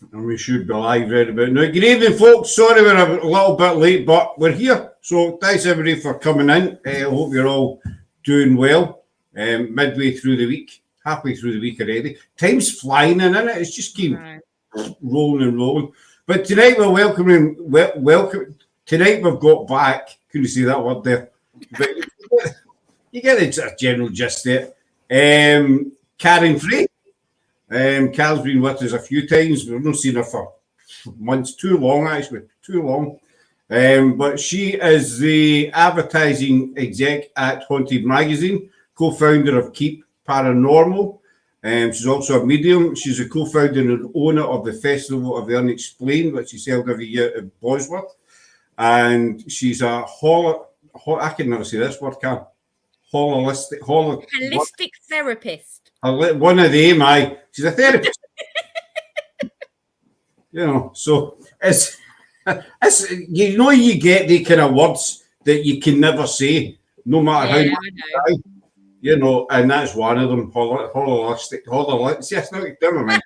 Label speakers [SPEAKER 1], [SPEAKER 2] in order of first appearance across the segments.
[SPEAKER 1] And we should be live right about now. Good evening, folks. Sorry we're a little bit late, but we're here. So thanks everybody for coming in. I hope you're all doing well. Midway through the week, halfway through the week already. Time's flying in, isn't it? It's just keep rolling and rolling. But tonight we're welcome. Tonight we've got back. Couldn't see that word there. But you get the general gist there. L Fray. Carl's been with us a few times. We've not seen her for months, too long, but she is the advertising exec at Haunted Magazine, co-founder of Keap Paranormal. She's also a medium. She's a co-founder and owner of the Festival of The Unexplained, which is held every year at Bosworth. And she's a I can never say this word, Carl. Holistic
[SPEAKER 2] therapist.
[SPEAKER 1] One of them, she's a therapist. So it's you get the kind of words that you can never say, no matter how much you know, and that's one of them. Holistic. Yes, no, never mind.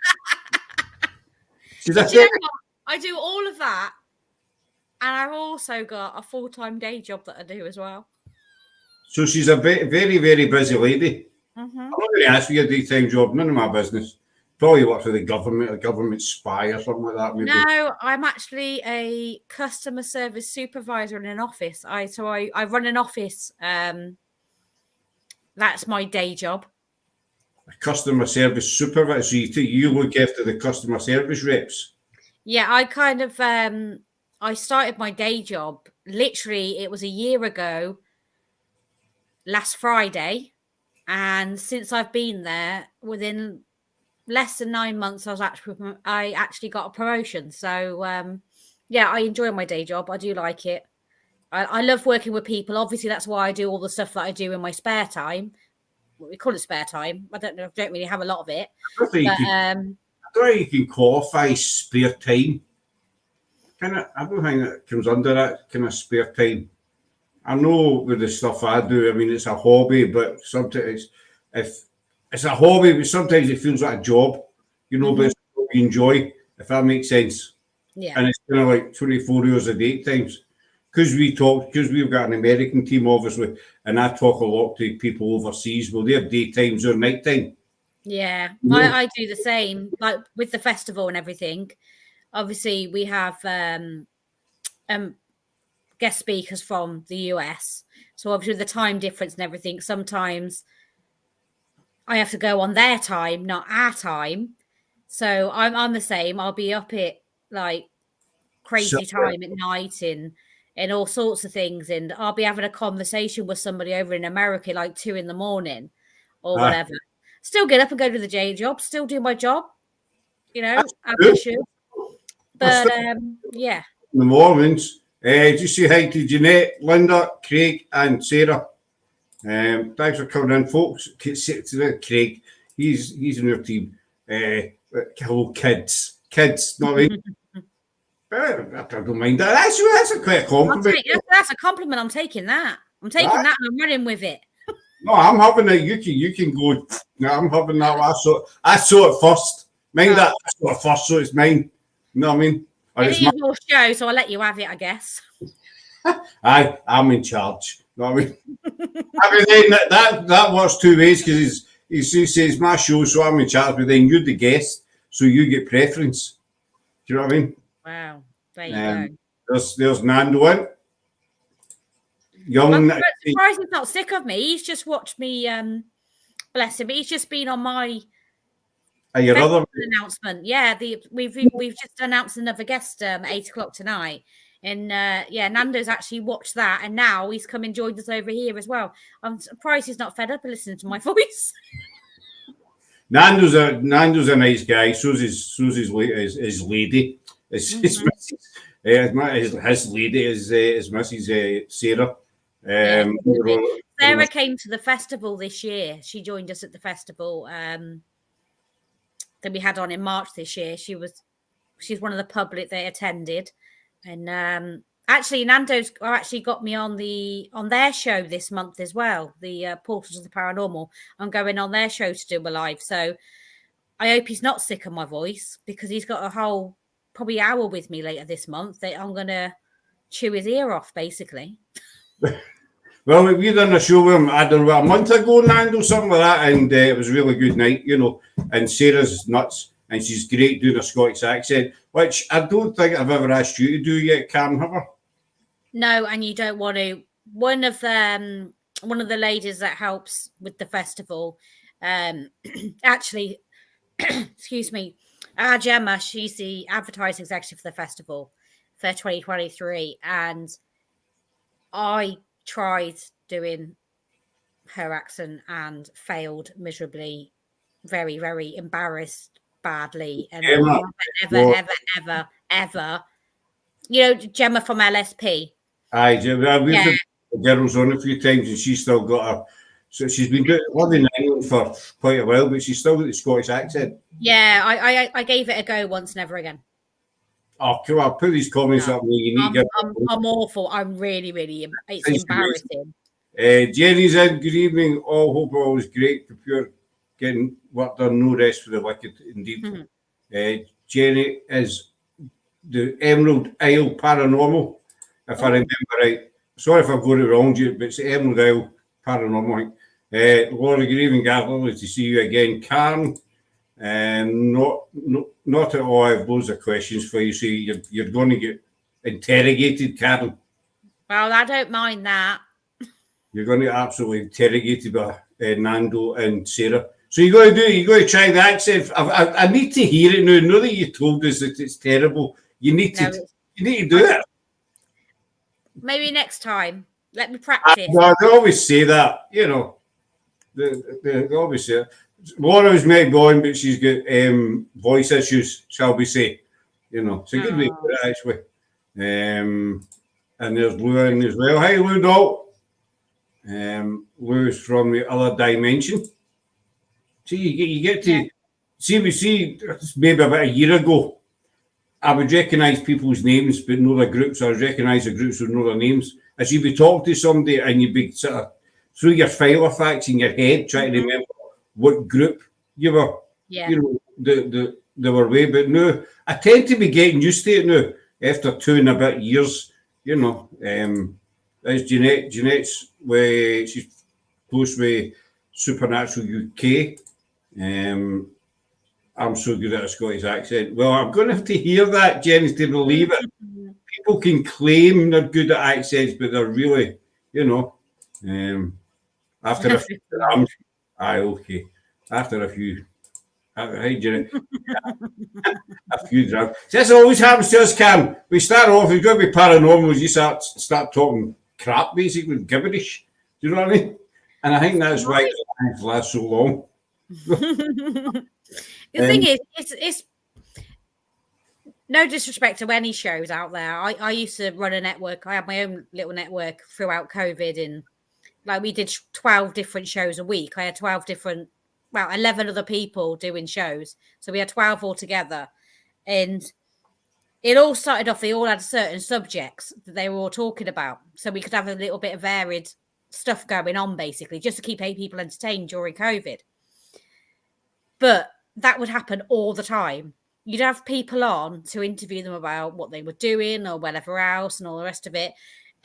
[SPEAKER 1] She's a therapist.
[SPEAKER 2] I do all of that, and I've also got a full-time day job that I do as well.
[SPEAKER 1] So she's a very, very busy lady.
[SPEAKER 2] Mm-hmm.
[SPEAKER 1] I'm not going to ask for your daytime job. None of my business. Probably work for the government, a government spy or something like that. Maybe.
[SPEAKER 2] No, I'm actually a customer service supervisor in an office. I run an office. That's my day job.
[SPEAKER 1] A customer service supervisor. So you look after the customer service reps.
[SPEAKER 2] Yeah, I kind of I started my day job. Literally, it was a year ago. Last Friday. And since I've been there, within less than 9 months, I actually got a promotion. So, I enjoy my day job. I do like it. I love working with people. Obviously, that's why I do all the stuff that I do in my spare time. What we call it spare time. I don't really have a lot of it.
[SPEAKER 1] I don't think you can qualify spare time. I don't think it comes under that kind of spare time. I know with the stuff I do, I mean, it's a hobby, but sometimes if it's a hobby, but sometimes it feels like a job, but it's what you enjoy, if that makes sense.
[SPEAKER 2] Yeah.
[SPEAKER 1] And it's kind of like 24 hours a day at times. Because we've got an American team, obviously, and I talk a lot to people overseas. Well, they have daytimes or nighttime.
[SPEAKER 2] Yeah, I do the same, like with the festival and everything. Obviously, we have guest speakers from the US. So obviously the time difference and everything, sometimes I have to go on their time, not our time. So I'm the same. I'll be up at like crazy time at night and all sorts of things. And I'll be having a conversation with somebody over in America, like 2 a.m. or whatever. Still get up and go to the day job, still do my job, as I should. But yeah.
[SPEAKER 1] In the mornings. Just say hi to Jeanette, Linda, Craig, and Sarah. Thanks for coming in, folks. Craig, he's in your team. Hello, kids, not me. I don't mind that. That's a quite a compliment.
[SPEAKER 2] That's a compliment. I'm taking that. I'm taking that and I'm running with it.
[SPEAKER 1] No, I'm having it. You can go. No, I'm having that. I saw it first. Mind that. I saw it first, so it's mine. You know what I mean?
[SPEAKER 2] It's your show, so I'll let you have it, I guess.
[SPEAKER 1] I'm in charge. You know what I mean? I mean, that works two ways because he says my show, so I'm in charge, but then you're the guest, so you get preference. Do you know what I mean?
[SPEAKER 2] Wow. There you
[SPEAKER 1] go. There's Nando in.
[SPEAKER 2] I'm surprised he's not sick of me. He's just watched me, bless him. He's just been on my announcement. Yeah, we've just announced another guest 8 o'clock tonight. And Nando's actually watched that, and now he's come and joined us over here as well. I'm surprised he's not fed up and listening to my voice.
[SPEAKER 1] Nando's a nice guy. So's his lady. His lady is Mrs. Sarah.
[SPEAKER 2] Sarah came to the festival this year. She joined us at the festival that we had on in March this year. She's one of the public they attended. And actually, Nando's actually got me on their show this month as well, the Portals of the Paranormal. I'm going on their show to do a live. So I hope he's not sick of my voice, because he's got a whole probably hour with me later this month that I'm going to chew his ear off, basically.
[SPEAKER 1] Well, we done a show with him, I don't know, a month ago, Nando, something like that, and it was a really good night, you know. And Sarah's nuts, and she's great doing a Scottish accent, which I don't think I've ever asked you to do yet, Karen, have I?
[SPEAKER 2] No, and you don't want to. One of the ladies that helps with the festival, actually, excuse me, Gemma, she's the advertising executive for the festival for 2023, and I tried doing her accent and failed miserably, very, very embarrassed badly, and ever, you know, Gemma from LSP.
[SPEAKER 1] Aye, we've had the girls on a few times, and she's still got so she's been living in England for quite a while, but she's still got the Scottish accent.
[SPEAKER 2] Yeah, I gave it a go once, never again.
[SPEAKER 1] Oh, come on, put these comments up there. You need
[SPEAKER 2] I'm awful. I'm really, it's embarrassing.
[SPEAKER 1] Jenny's in. Good evening. All hope all is great. Computer getting work done. No rest for the wicked, indeed. Mm-hmm. Jenny is the Emerald Isle Paranormal, if I remember right. Sorry if I've got it wrong, but it's the Emerald Isle Paranormal. Laura, good evening, Gav. Lovely to see you again. Karen, not at all. I have loads of questions for you. So you're going to get interrogated, Karen.
[SPEAKER 2] Well, I don't mind that.
[SPEAKER 1] You're going to get absolutely interrogated by Nando and Sarah. So you got to try the accent. I need to hear it now. Now that you told us that it's terrible, you need to do it.
[SPEAKER 2] Maybe next time. Let me practice.
[SPEAKER 1] They always say that, you know. They always say it. Laura's met going, but she's got voice issues, shall we say. You know, it's a good way to put it, actually. And there's Lou in as well. Hi, Lou Dalt. Lou's from the other dimension. See, you get to see maybe about a year ago, I would recognise people's names, but know their groups. I would recognise the groups would know their names. As you'd be talking to somebody and you'd be sort of through your file of facts in your head trying to remember what group you were, you know, they were with. But no, I tend to be getting used to it now after 2 and a bit years, you know. There's Jeanette. Jeanette's where she's close with Supernatural UK. I'm so good at a Scottish accent. Well, I'm going to have to hear that, Jenny, to believe it. People can claim they're good at accents, but they're really, you know, after a few drams. Okay. After a few, hi, Jenny. A few drams. This always happens to us, Cam. We start off, we've got to be paranormal. You start talking crap, basically, gibberish. Do you know what I mean? And I think that's why it lasts so long.
[SPEAKER 2] The thing is, it's no disrespect to any shows out there. I used to run a network. I had my own little network throughout COVID, and like we did 12 different shows a week. I had 12 different, 11 other people doing shows. So we had 12 altogether. And it all started off, they all had certain subjects that they were all talking about. So we could have a little bit of varied stuff going on, basically, just to keep people entertained during COVID. But that would happen all the time. You'd have people on to interview them about what they were doing or whatever else and all the rest of it.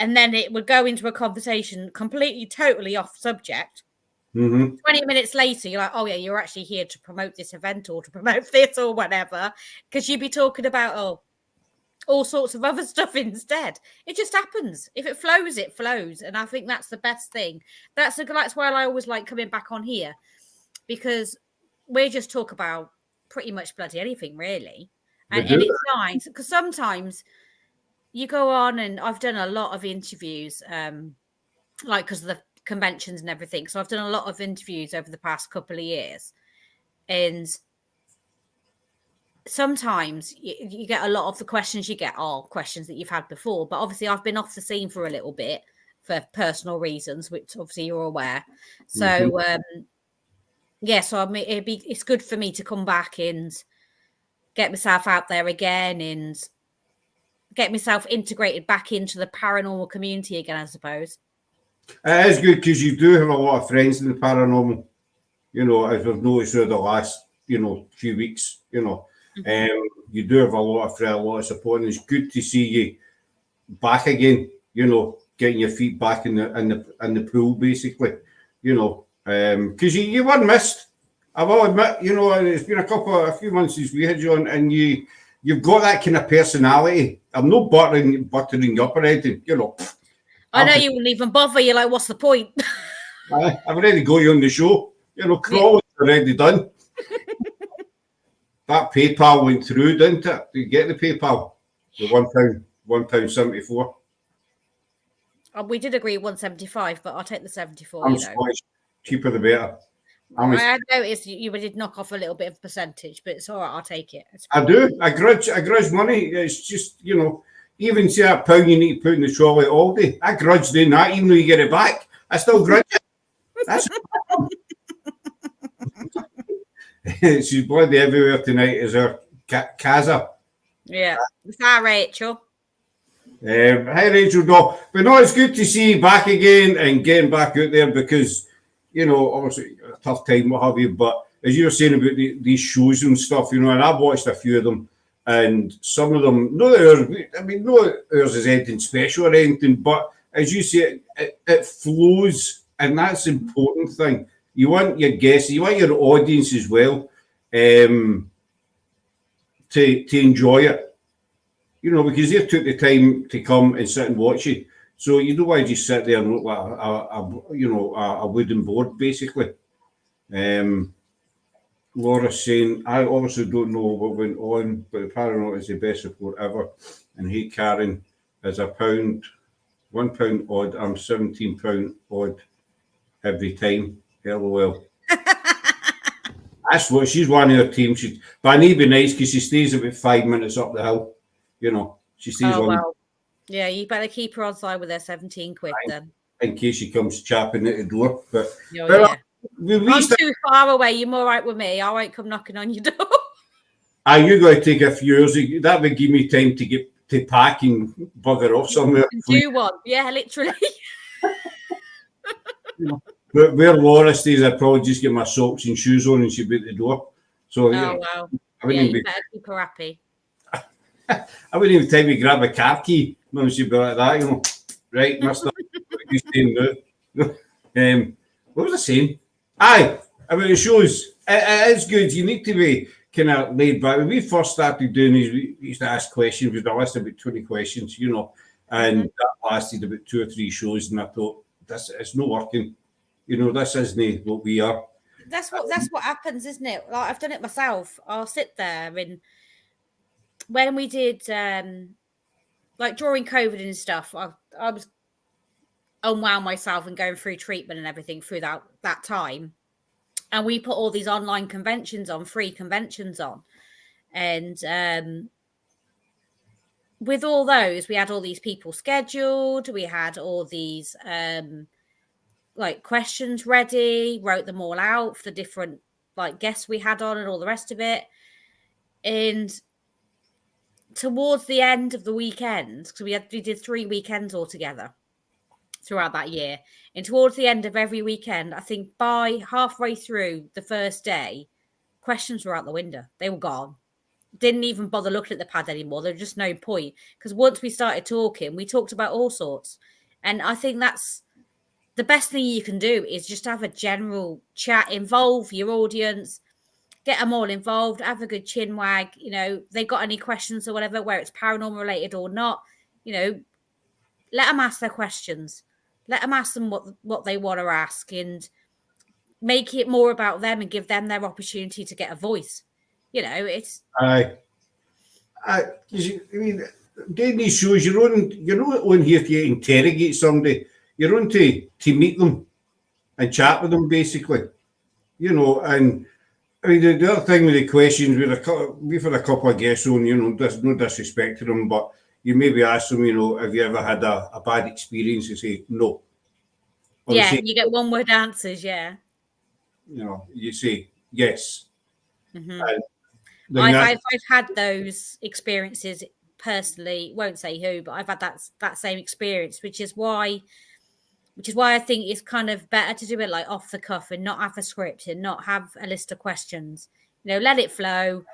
[SPEAKER 2] And then it would go into a conversation completely, totally off subject. Mm-hmm. 20 minutes later, you're like, oh, yeah, you're actually here to promote this event or to promote this or whatever. Because you'd be talking about, all sorts of other stuff instead. It just happens. If it flows, it flows. And I think that's the best thing. That's why I always like coming back on here. Because we just talk about pretty much bloody anything, really. And it's nice because sometimes you go on, and I've done a lot of interviews, like because of the conventions and everything. So I've done a lot of interviews over the past couple of years. And sometimes you get a lot of the questions you get are questions that you've had before. But obviously I've been off the scene for a little bit for personal reasons, which obviously you're aware. So, so I mean, it's good for me to come back and get myself out there again and get myself integrated back into the paranormal community again, I suppose.
[SPEAKER 1] It is good because you do have a lot of friends in the paranormal. You know, as we've noticed over the last few weeks. You do have a lot of support, and it's good to see you back again. Getting your feet back in the pool, basically. Because you were missed. I will admit, it's been a few months since we had you on, and you've got that kind of personality. I'm not buttering you up or anything,
[SPEAKER 2] I know you wouldn't even bother. You're like, what's the point?
[SPEAKER 1] I've already got you on the show. Crawling's already done. That PayPal went through, didn't it? Did you get the PayPal? The £1.74.
[SPEAKER 2] We did agree 175, but I'll take the 74.
[SPEAKER 1] I'm Scottish. Cheaper the better.
[SPEAKER 2] I noticed you did knock off a little bit of percentage, but it's all right. I'll take it.
[SPEAKER 1] I do. I grudge money. It's just, even see that pound you need to put in the trolley all day. I grudge doing that, even though you get it back. I still grudge it. That's she's bloody everywhere tonight. Is her Kaza?
[SPEAKER 2] Yeah. It's our Rachel.
[SPEAKER 1] Hi Rachel. No, but no, it's good to see you back again and getting back out there because obviously a tough time, what have you. But as you were saying about these shows and stuff, and I've watched a few of them, and some of them, no ours is anything special or anything, but as you say, it flows, and that's the important thing. You want your guests, you want your audience as well, to enjoy it, because they took the time to come and sit and watch you. So you don't want to just sit there and look like a wooden board, basically. Laura's saying, I obviously don't know what went on, but the Paranormal is the best report ever. And hey, Karen, as £1 odd, I'm £17 odd every time. LOL. That's what she's one of her team. But I need to be nice because she stays about 5 minutes up the hill. She stays on.
[SPEAKER 2] Well. Yeah, you better keep her on side with her 17 quid then.
[SPEAKER 1] In case she comes chapping at the door. But
[SPEAKER 2] I'm too far away. You're more right with me. I won't come knocking on your door.
[SPEAKER 1] You got to take a few years. That would give me time to get to pack and bugger off somewhere.
[SPEAKER 2] Do one. Yeah, literally.
[SPEAKER 1] But where Laura stays, I'd probably just get my socks and shoes on and she'd be at the door. So,
[SPEAKER 2] wow. You better keep her happy.
[SPEAKER 1] I wouldn't even tell me grab a car key. No, she'd be like that, Right, mister. What are you saying now? What was I saying? Aye, about the shows. It is good. You need to be kind of laid back. When we first started doing these, we used to ask questions. We had a list of about 20 questions, and that lasted about 2 or 3 shows. And I thought, it's not working. This isn't what we are.
[SPEAKER 2] That's what happens, isn't it? Like, I've done it myself. I'll sit there and when we did like during COVID and stuff, I was unwound myself and going through treatment and everything through that time. And we put all these online conventions on, free conventions on. And with all those, we had all these people scheduled. We had all these like questions ready, wrote them all out for the different like guests we had on and all the rest of it. And towards the end of the weekend, because we did 3 weekends altogether throughout that year, and towards the end of every weekend, I think by halfway through the first day, questions were out the window. They were gone. Didn't even bother looking at the pad anymore. There was just no point, because once we started talking, we talked about all sorts. And I think that's the best thing you can do, is just have a general chat, involve your audience, get them all involved, have a good chin wag. They got any questions or whatever, where it's paranormal related or not, let them ask their questions. Let them ask them what they want to ask, and make it more about them and give them their opportunity to get a voice. It's. I
[SPEAKER 1] mean, doing these shows, you're not on here to interrogate somebody. You're on to meet them and chat with them, basically. And I mean, the other thing with the questions, we've had a couple of guests on, there's no disrespect to them, but you maybe ask them, have you ever had a bad experience? You say no. Or
[SPEAKER 2] you get one-word answers, yeah.
[SPEAKER 1] You say yes.
[SPEAKER 2] Mm-hmm. I've had those experiences personally. Won't say who, but I've had that same experience, which is why I think it's kind of better to do it like off the cuff and not have a script and not have a list of questions. let it flow.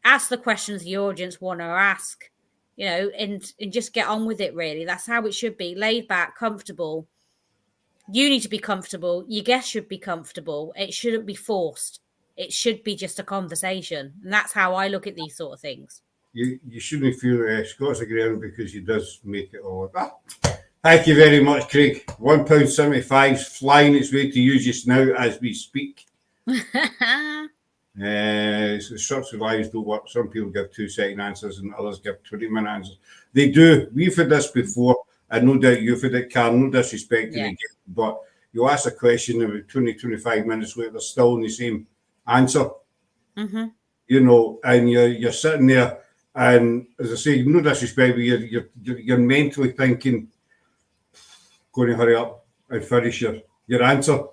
[SPEAKER 2] Ask the questions the audience want to ask, and just get on with it, really. That's how it should be. Laid back, comfortable. You need to be comfortable. Your guests should be comfortable. It shouldn't be forced. It should be just a conversation. And that's how I look at these sort of things.
[SPEAKER 1] You shouldn't feel Scott's agreeing because he does make it all. Thank you very much, Craig. £1.75 flying its way to you just now as we speak. So structured lives don't work. Some people give 2-second answers and others give 20-minute answers. They do. We've had this before. And no doubt you've had it, Carl. No disrespect to the guest, but you ask a question and 20-25 minutes later, they're still in the same answer.
[SPEAKER 2] Mm-hmm.
[SPEAKER 1] And you're sitting there, and as I say, no disrespect, but you're mentally thinking, going to hurry up and finish your answer,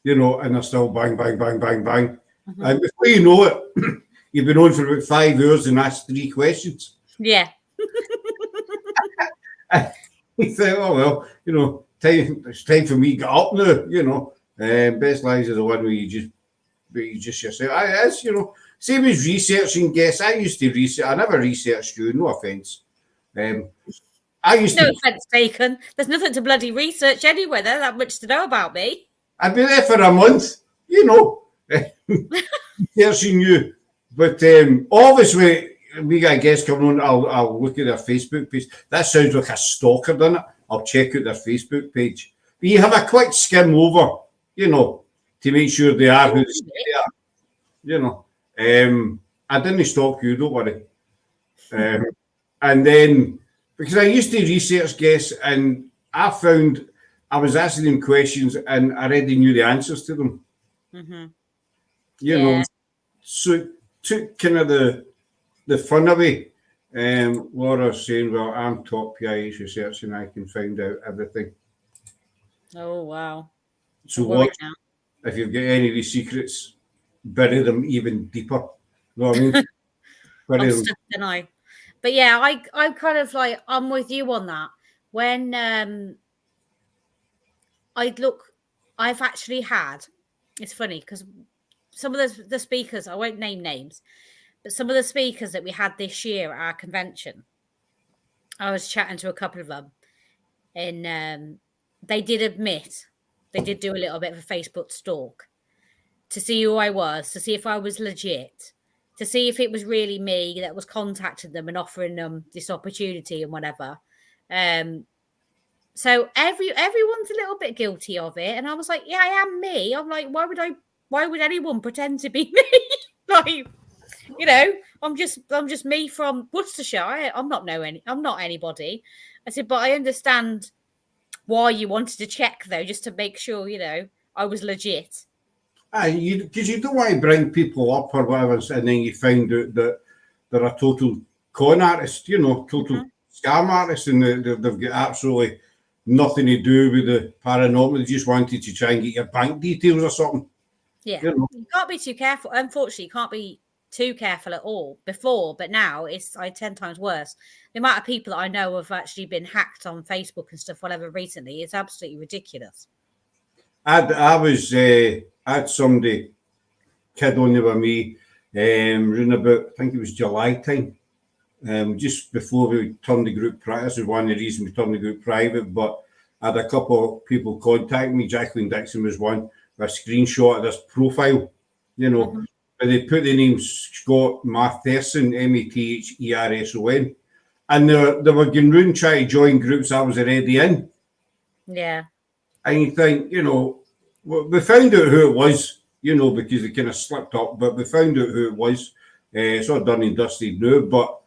[SPEAKER 1] and they're still bang, bang, bang, bang, bang. Mm-hmm. And before you know it, you've been on for about 5 hours and asked 3 questions.
[SPEAKER 2] Yeah.
[SPEAKER 1] You think, oh well, it's time for me to get up now. Best lies are the one where you just yourself. It is, same as researching guests. I used to research. I never researched you. No offense. I used
[SPEAKER 2] no
[SPEAKER 1] to.
[SPEAKER 2] Offense taken. There's nothing to bloody research anywhere. There's that much to know about me.
[SPEAKER 1] I'd be there for a month, researching you. But obviously, we got a guest coming on. I'll look at their Facebook page. That sounds like a stalker, doesn't it? I'll check out their Facebook page. But you have a quick skim over, to make sure they are who they are. I didn't stalk you, don't worry. And then, because I used to research guests, and I found I was asking them questions and I already knew the answers to them.
[SPEAKER 2] Mm-hmm.
[SPEAKER 1] So it took kind of the fun away. Laura's saying, well, I'm top PIH research and I can find out everything.
[SPEAKER 2] Oh, wow.
[SPEAKER 1] So what, if you've got any of these secrets, bury them even deeper. You know what I mean?
[SPEAKER 2] I'm stuck, don't I? But yeah, I kind of I'm with you on that. When I've actually had, it's funny because some of the speakers, I won't name names, but some of the speakers that we had this year at our convention, I was chatting to a couple of them, and they did admit they did do a little bit of a Facebook stalk to see who I was, to see if I was legit, to see if it was really me that was contacting them and offering them this opportunity and whatever. So everyone's a little bit guilty of it, and I was like, yeah, I am me. I'm like, why would anyone pretend to be me? I'm just me from Worcestershire. I'm not anybody. I said, but I understand why you wanted to check though, just to make sure, I was legit.
[SPEAKER 1] Because you don't want to bring people up or whatever, and then you find out that they're a total con artist, total scam artist, and they've got absolutely nothing to do with the paranormal. They just wanted to try and get your bank details or something.
[SPEAKER 2] Yeah, you can't be too careful. Unfortunately, you can't be too careful at all before, but now it's 10 times worse. The amount of people that I know have actually been hacked on Facebook and stuff, whatever, recently, it's absolutely ridiculous.
[SPEAKER 1] I had somebody kid on there with me around about, I think it was July time, just before we turned the group private. This is one of the reasons we turned the group private, but I had a couple of people contact me. Jacqueline Dixon was one, with a screenshot of this profile, but they put the name Scott Matheson, Mathersson, and they were going around trying to join groups I was already in.
[SPEAKER 2] Yeah.
[SPEAKER 1] And you think, we found out who it was, because it kind of slipped up, but we found out who it was. It's all done and dusted now, but,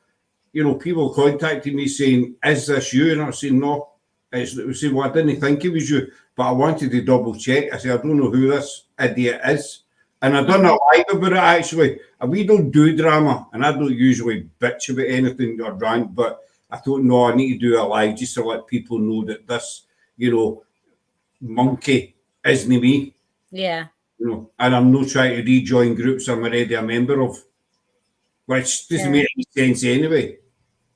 [SPEAKER 1] people contacted me saying, is this you? And I was saying, no. They said, well, I didn't think it was you, but I wanted to double check. I said, I don't know who this idiot is. And I done a live about it, actually. And we don't do drama, and I don't usually bitch about anything or rant, but I thought, no, I need to do a live just to let people know that this, monkey isn't me.
[SPEAKER 2] Yeah.
[SPEAKER 1] And I'm not trying to rejoin groups I'm already a member of, which doesn't make any sense anyway.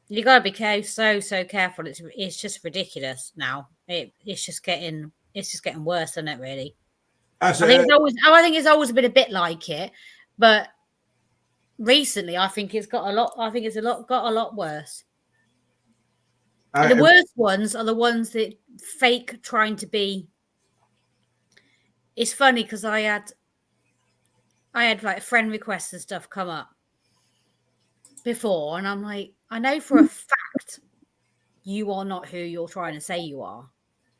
[SPEAKER 1] You
[SPEAKER 2] got to be so careful. It's just ridiculous now. It's just getting worse, isn't it? Really. I think it's always been a bit like it, but recently, I think it's got a lot. I think it's got a lot worse. And the worst ones are the ones that fake trying to be. It's funny because I had like friend requests and stuff come up before, and I'm like, I know for a fact you are not who you're trying to say you are.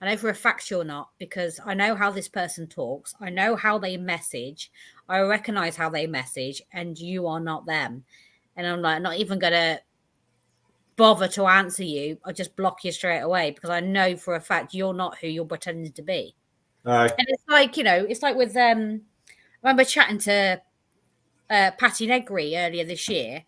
[SPEAKER 2] I know for a fact you're not, because I know how this person talks. I know how they message. I recognize how they message, and you are not them. And I'm like, not even gonna bother to answer you. I just block you straight away because I know for a fact you're not who you're pretending to be.
[SPEAKER 1] Aye.
[SPEAKER 2] And it's like, it's like with I remember chatting to Patty Negri earlier this year,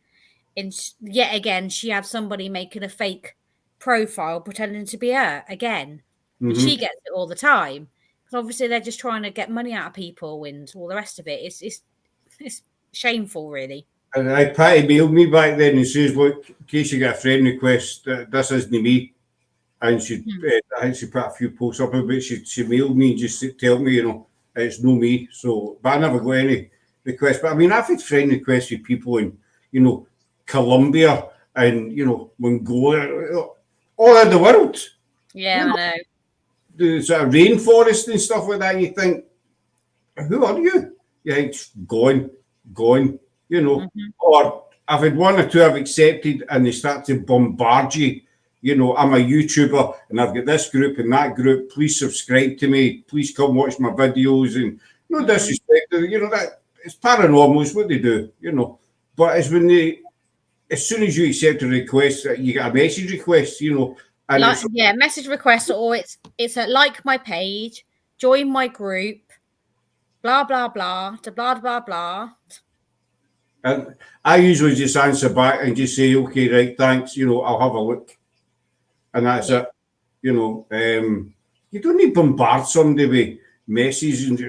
[SPEAKER 2] and yet again she had somebody making a fake profile pretending to be her again. And she gets it all the time. Because obviously they're just trying to get money out of people and all the rest of it. It's shameful, really.
[SPEAKER 1] And Patty mailed me back then and says, look, in case you get a friend request, this isn't me. And she, I think she put a few posts up about it. She mailed me and just tell me, it's no me. So, but I never got any requests. But I mean, I've had friend requests with people in, Colombia and, Mongolia, all over the world.
[SPEAKER 2] Yeah, I know.
[SPEAKER 1] The sort of rainforest and stuff like that. You think, who are you? You think, gone. Or I've had one or two I've accepted and they start to bombard you. I'm a YouTuber and I've got this group and that group. Please subscribe to me. Please come watch my videos. And no disrespect, that it's paranormal. It's what they do, But it's when as soon as you accept a request, you get a message request, And
[SPEAKER 2] message request, or it's a like my page, join my group, blah blah blah, to blah blah blah.
[SPEAKER 1] And I usually just answer back and just say, okay, right, thanks, I'll have a look. And that's it. You don't need to bombard somebody with messages and,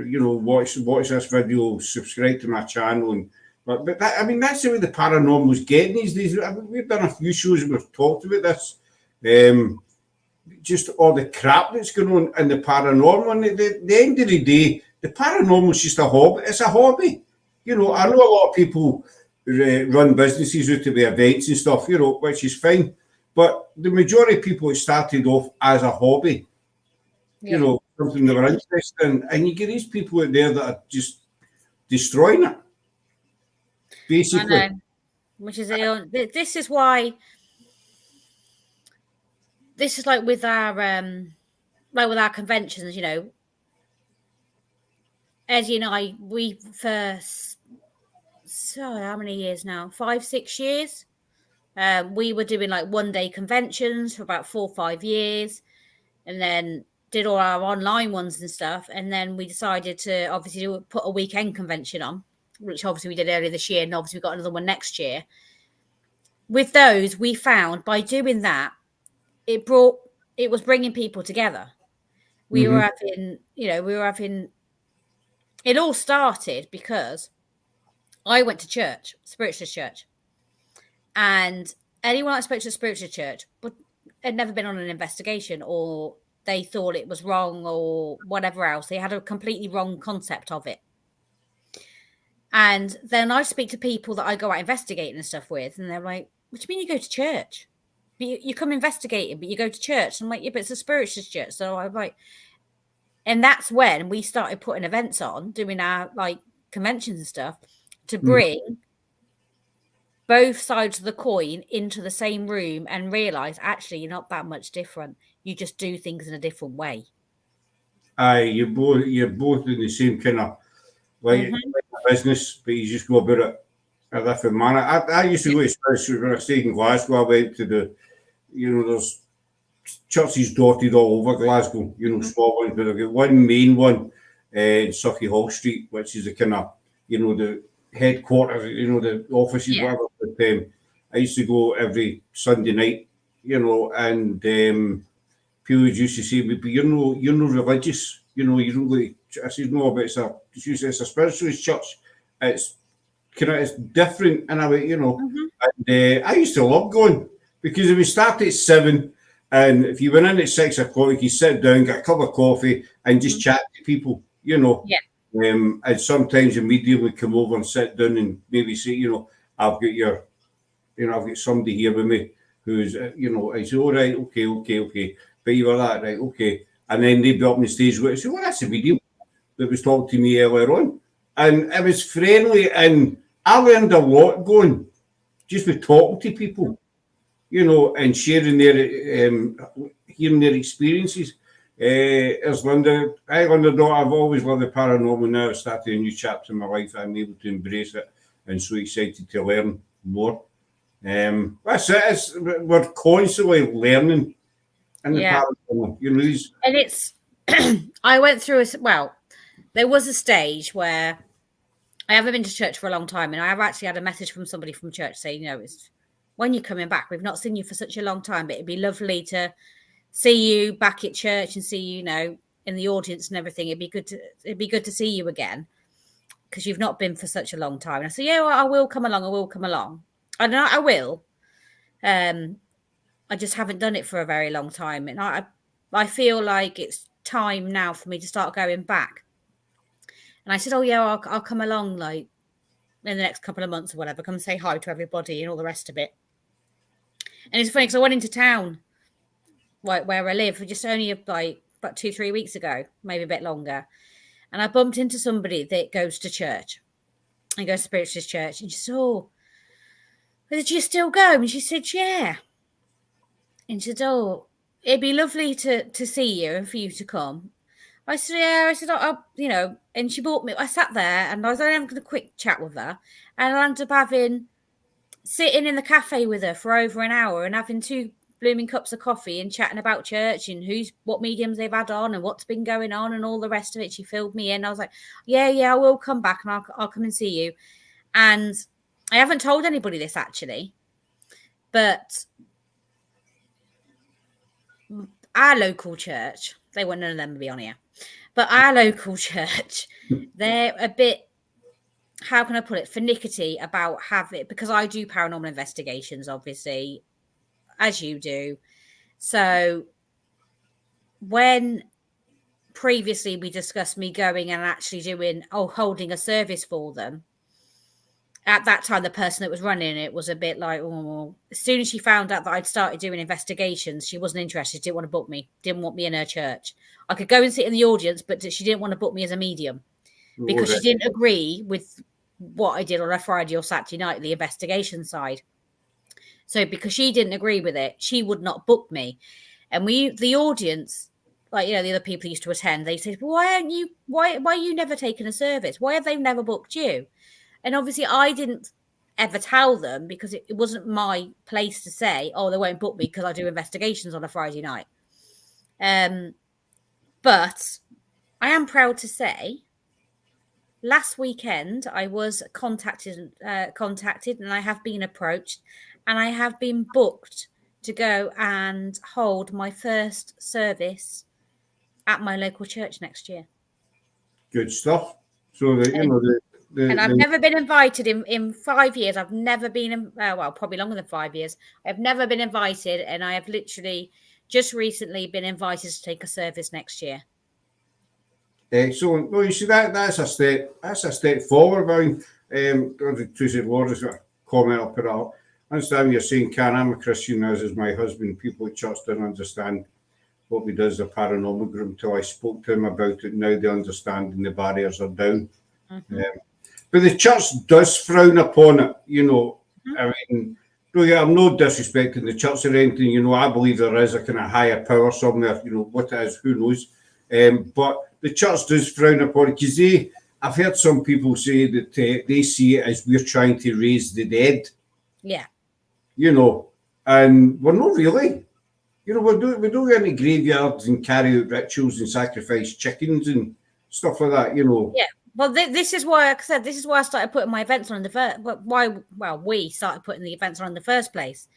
[SPEAKER 1] watch this video, subscribe to my channel. But that's the way the paranormal's getting these days. We've done a few shows and we've talked about this. Just all the crap that's going on in the paranormal. And at the end of the day, the paranormal's just a hobby. It's a hobby. I know a lot of people run businesses out of the events and stuff, which is fine. But the majority of people, it started off as a hobby, something they were interested in. And you get these people out there that are just destroying it, basically.
[SPEAKER 2] I know. Which is, this is why, this is like with our conventions, Eddie and I, we first, how many years now? 5-6 years. We were doing like one-day conventions for about 4 or 5 years, and then did all our online ones and stuff. And then we decided to obviously put a weekend convention on, which obviously we did earlier this year, and obviously we got another one next year. With those, we found by doing that, it was bringing people together. We were having, it all started because I went to church, spiritualist church. And anyone I spoke to a spiritual church had never been on an investigation, or they thought it was wrong or whatever else. They had a completely wrong concept of it. And then I speak to people that I go out investigating and stuff with, and they're like, what do you mean you go to church? You come investigating, but you go to church. I'm like, yeah, but it's a spiritualist church. So I'm like, and that's when we started putting events on, doing our like conventions and stuff to bring both sides of the coin into the same room and realize actually you're not that much different. You just do things in a different way.
[SPEAKER 1] Aye, you're both in the same kind of like business, but you just go about it a different manner. I used to go to church when I stayed in Glasgow. I went to there's churches dotted all over Glasgow, small ones, but I've got one main one in Sucky Hall Street, which is the kind of, the headquarters, the offices, whatever. But I used to go every Sunday night, and people used to say, but you're no religious, you don't go to, I said, no, but it's a spiritualist church. It's different, and I went, and I used to love going because if we start at 7, and if you went in at 6 o'clock, you sit down, get a cup of coffee, and just chat to people, And sometimes the media would come over and sit down and maybe say, I've got your, I've got somebody here with me who's, I say, all right, okay. But you were that, right, okay. And then they'd be up on the stage with us. So, well, that's a video that was talking to me earlier on. And it was friendly, and I learned a lot going just with talking to people, and sharing their, hearing their experiences. As Linda, Linda, I've always loved the paranormal. Now I've started a new chapter in my life. I'm able to embrace it and so excited to learn more. That's it. We're constantly learning in the paranormal.
[SPEAKER 2] And it's, I went through there was a stage where I haven't been to church for a long time, and I have actually had a message from somebody from church saying, it's when you're coming back, we've not seen you for such a long time, but it'd be lovely to see you back at church and see you, in the audience and everything. It'd be good to see you again because you've not been for such a long time. And I said, well, I will come along. I know I will. I just haven't done it for a very long time, and I feel like it's time now for me to start going back. And I said, I'll come along like in the next couple of months or whatever, come and say hi to everybody and all the rest of it. And it's funny because I went into town where I live just only about 2-3 weeks ago, maybe a bit longer. And I bumped into somebody that goes to church and goes to Spiritualist church. And she said, did you still go? And she said, yeah. And she said, it'd be lovely to see you and for you to come. I said, yeah. I said, and she brought me. I sat there and I was only having a quick chat with her. And I ended up sitting in the cafe with her for over an hour and having 2 blooming cups of coffee and chatting about church and what mediums they've had on and what's been going on and all the rest of it. She filled me in. I was like, yeah, I will come back and I'll come and see you. And I haven't told anybody this actually, but our local church, they won't none of them be on here, but our local church, they're a bit, how can I put it, finicky about because I do paranormal investigations, obviously, as you do. So when previously we discussed me going and actually holding a service for them, at that time, the person that was running it was a bit like, as soon as she found out that I'd started doing investigations, she wasn't interested. She didn't want to book me, didn't want me in her church. I could go and sit in the audience, but she didn't want to book me as a medium because she didn't agree with what I did on a Friday or Saturday night, the investigation side. So because she didn't agree with it, she would not book me. And the audience, the other people who used to attend, they said, why are you never taking a service? Why have they never booked you? And obviously I didn't ever tell them because it wasn't my place to say, they won't book me because I do investigations on a Friday night. But I am proud to say last weekend I was contacted and I have been approached and I have been booked to go and hold my first service at my local church next year.
[SPEAKER 1] Good stuff. So
[SPEAKER 2] and I've never been invited in 5 years. I've never been, probably longer than 5 years. I've never been invited, and I have literally just recently been invited to take a service next year.
[SPEAKER 1] Excellent. Well, you see that's a step. That's a step forward. Tracy Laura's got a comment up at all. I understand what you're saying, Karen. I'm a Christian, as is my husband. People at church didn't understand what we do as a paranormal group until I spoke to them about it. Now they understand and the barriers are down. Mm-hmm. But the church does frown upon it, Mm-hmm. I mean, I'm not disrespecting the church or anything. I believe there is a kind of higher power somewhere. What it is, who knows? But the church does frown upon it because I've heard some people say that they see it as we're trying to raise the dead.
[SPEAKER 2] Yeah.
[SPEAKER 1] And we're not really. We don't go into graveyards and carry out rituals and sacrifice chickens and stuff like that.
[SPEAKER 2] Yeah. Well, this is why, like I said, this is why I started putting my events on in the first. We started putting the events on in the first place,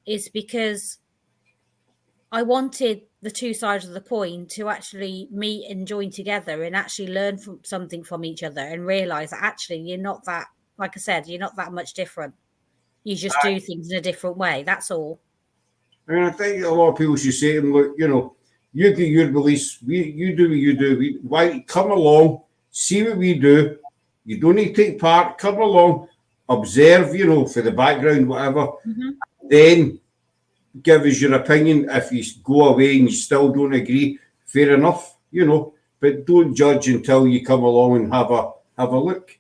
[SPEAKER 2] is because I wanted the two sides of the coin to actually meet and join together and actually learn something from each other and realize that actually you're not that, like I said, you're not that much different. You just do things in a different way. That's all.
[SPEAKER 1] I mean, I think a lot of people should say, look, you do your beliefs, you do what you do. Why come along? See what we do. You don't need to take part. Come along. observe, you know, for the background, whatever. Then give us your opinion. If you go away and you still don't agree, fair enough, you know. But don't judge until you come along and have a look.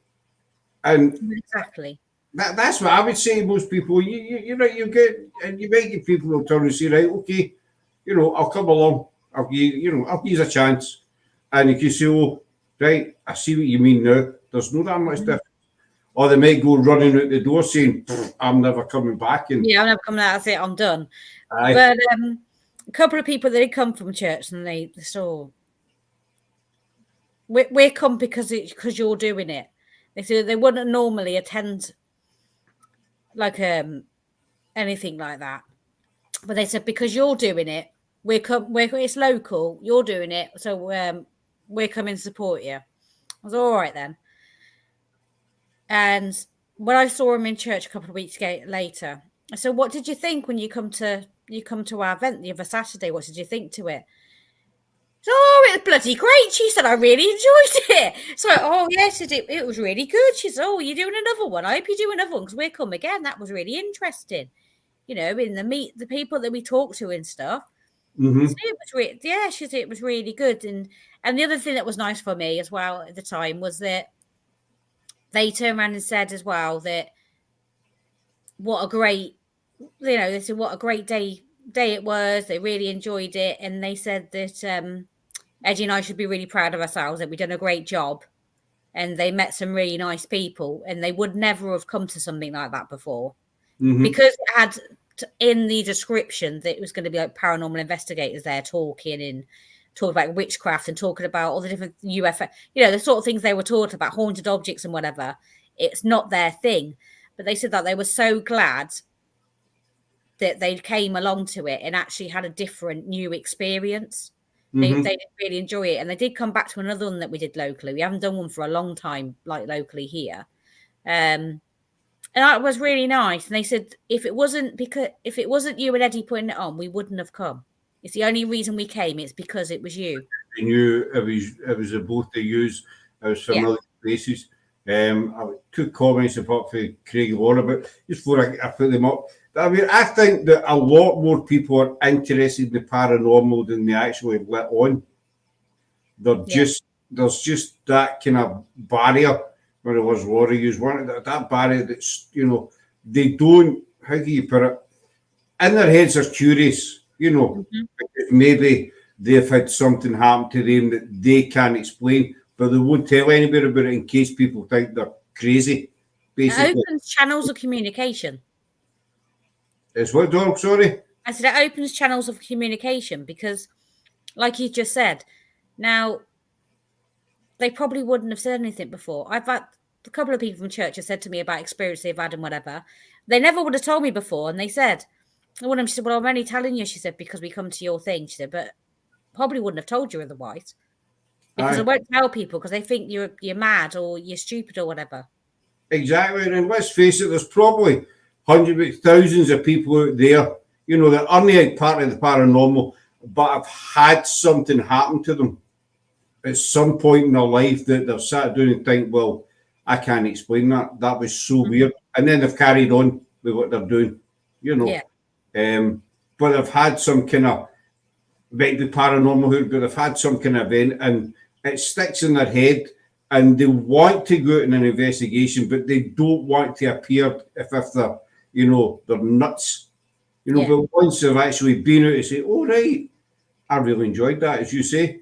[SPEAKER 1] And
[SPEAKER 2] Exactly.
[SPEAKER 1] that's what I would say to most people. You know, you might get people who'll turn and say, right, okay, you know, I'll come along. I'll give you a chance. And you can say, oh, right, I see what you mean now. There's no that much difference. Or they might go running out the door saying, I'm never coming back. And
[SPEAKER 2] yeah, I'm never coming out. That's it. I'm done.
[SPEAKER 1] aye.
[SPEAKER 2] But a couple of people, they come from church and they saw, we're come because you're doing it. They said they wouldn't normally attend like anything like that. But they said, because you're doing it, it's local, you're doing it, so we're coming to support you. I was all right then. And when I saw him in church a couple of weeks later, I said, what did you think when you come to our event the other Saturday? What did you think to it? Oh, it was bloody great. She said, I really enjoyed it. So, oh, yes, it was really good. She said, oh, you're doing another one. I hope you do another one because we'll come again. That was really interesting. You know, in the people that we talked to and stuff.
[SPEAKER 1] Mm-hmm.
[SPEAKER 2] So it was she said it was really good. And the other thing that was nice for me as well at the time was that they turned around and said as well that what a great, they said what a great day it was. They really enjoyed it. And they said that Eddie and I should be really proud of ourselves, that we've done a great job. And they met some really nice people, and they would never have come to something like that before. Because it had in the description that it was going to be like paranormal investigators there talking about witchcraft and talking about all the different UFO, the sort of things they were talking about, haunted objects and whatever. It's not their thing. But they said that they were so glad that they came along to it and actually had a different new experience. They did really enjoy it. And they did come back to another one that we did locally. We haven't done one for a long time, like locally here. And that was really nice. And they said, if it wasn't you and Eddie putting it on, we wouldn't have come. It's the only reason we came. It's because it was you.
[SPEAKER 1] I knew it was both of yous. I was familiar faces. I took comments apart for Craig Laura, but just before I put them up, I mean, I think that a lot more people are interested in the paranormal than they actually let on. There's just that kind of barrier. When it was Laura used one that barrier that's they don't, how do you put it, in their heads are curious, because maybe they've had something happen to them that they can't explain, but they won't tell anybody about it in case people think they're crazy. Basically,
[SPEAKER 2] it opens channels of communication.
[SPEAKER 1] It's what, dog? Sorry,
[SPEAKER 2] I said it opens channels of communication because, like you just said, now they probably wouldn't have said anything before. I've had a couple of people from church have said to me about experience they've had and whatever. They never would have told me before. And they said, one of them, she said, well, I'm only telling you, she said, because we come to your thing. She said, but probably wouldn't have told you otherwise. Because I won't tell people because they think you're mad or you're stupid or whatever.
[SPEAKER 1] Exactly. And let's face it, there's probably hundreds, thousands of people out there, that aren't part of the paranormal, but have had something happen to them at some point in their life that they've sat down and think, well, I can't explain that. That was so weird. And then they've carried on with what they're doing,
[SPEAKER 2] Yeah.
[SPEAKER 1] But they've had some kind of, might be paranormal, but they've had some kind of event and it sticks in their head and they want to go out in an investigation, but they don't want to appear if they're, they're nuts. But once they've actually been out and say, oh, right, I really enjoyed that, as you say.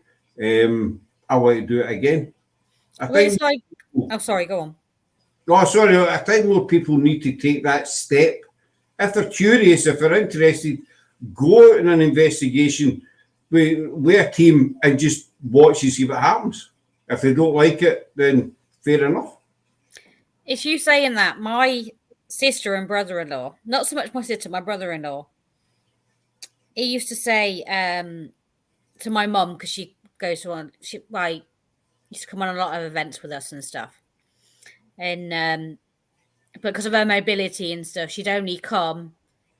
[SPEAKER 1] I want to do it again.
[SPEAKER 2] It's like, sorry, go on.
[SPEAKER 1] Oh, sorry. I think more people need to take that step. If they're curious, if they're interested, go out in an investigation with a team and just watch and see what happens. If they don't like it, then fair enough.
[SPEAKER 2] It's you saying that. My sister and brother-in-law, not so much my sister, my brother-in-law, he used to say to my mum, because she goes on, she used to come on a lot of events with us and stuff. And because of her mobility and stuff, she'd only come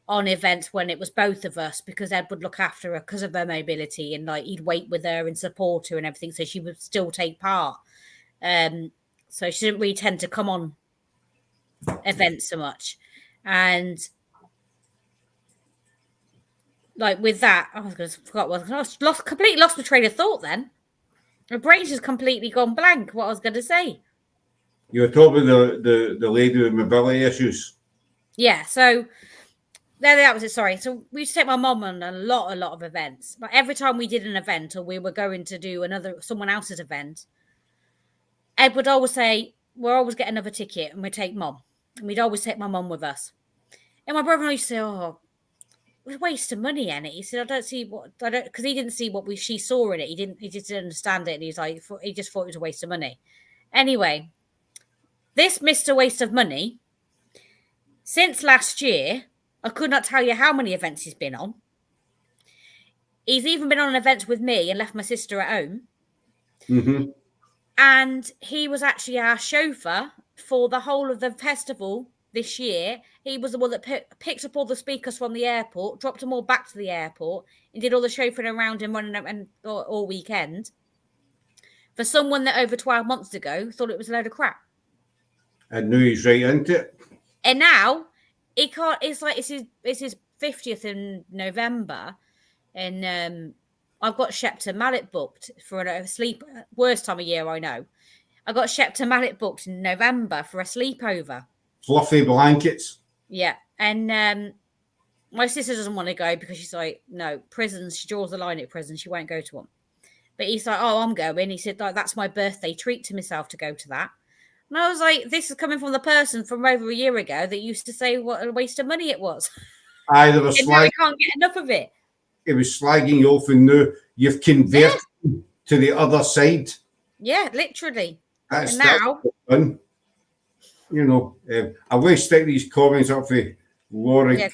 [SPEAKER 2] on events when it was both of us because Ed would look after her because of her mobility and he'd wait with her and support her and everything, so she would still take part. So she didn't really tend to come on events so much. And like with that, I was going to forgot what I completely lost my train of thought then. My brain's just completely gone blank what I was going to say.
[SPEAKER 1] You were talking about the lady with mobility issues.
[SPEAKER 2] Yeah, so there that was it. Sorry. So we used to take my mum on a lot of events. But every time we did an event or we were going to do someone else's event, Ed would always say, we'll always get another ticket and we'd take mum. And we'd always take my mum with us. And my brother used to say, oh, it was a waste of money, Annie. He said, because he didn't see what she saw in it. He just didn't understand it. And he just thought it was a waste of money. Anyway, this Mr. Waste of Money, since last year, I could not tell you how many events he's been on. He's even been on an event with me and left my sister at home.
[SPEAKER 1] Mm-hmm.
[SPEAKER 2] And he was actually our chauffeur for the whole of the festival this year. He was the one that picked up all the speakers from the airport, dropped them all back to the airport, and did all the chauffeuring around and running all weekend. For someone that over 12 months ago thought it was a load of crap.
[SPEAKER 1] And now he's right into it.
[SPEAKER 2] And now he can't. It's like it's his 50th in November, and I've got Shepton Mallet booked for a sleep. Worst time of year, I know. I got Shepton Mallet booked in November for a sleepover.
[SPEAKER 1] Fluffy blankets.
[SPEAKER 2] Yeah, and my sister doesn't want to go because she's like, no, prisons. She draws the line at prison. She won't go to them. But he's like, oh, I'm going. He said, like, that's my birthday treat to myself to go to that. And I was like, this is coming from the person from over a year ago that used to say what a waste of money it was.
[SPEAKER 1] Aye, there was
[SPEAKER 2] and now I can't get enough of it.
[SPEAKER 1] It was slagging you off, and now you've converted to the other side.
[SPEAKER 2] Yeah, literally.
[SPEAKER 1] That's
[SPEAKER 2] now,
[SPEAKER 1] fun. You know, I will stick these comments up for Laura.
[SPEAKER 2] Yeah,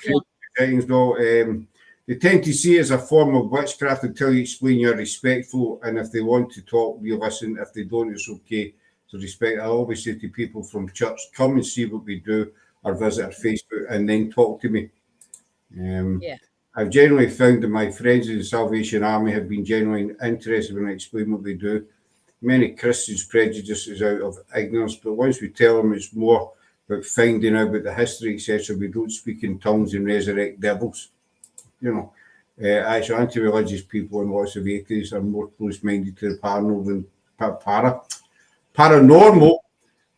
[SPEAKER 1] they tend to see it as a form of witchcraft until you explain you're respectful, and if they want to talk, we listen. If they don't, it's okay. So respect. I always say to people from church, come and see what we do, or visit our Facebook, and then talk to me. I've generally found that my friends in the Salvation Army have been genuinely interested when I explain what they do. Many Christians' prejudice is out of ignorance, but once we tell them it's more about finding out about the history, etc., we don't speak in tongues and resurrect devils. You know, actually, anti-religious people and lots of atheists are more close-minded to the paranormal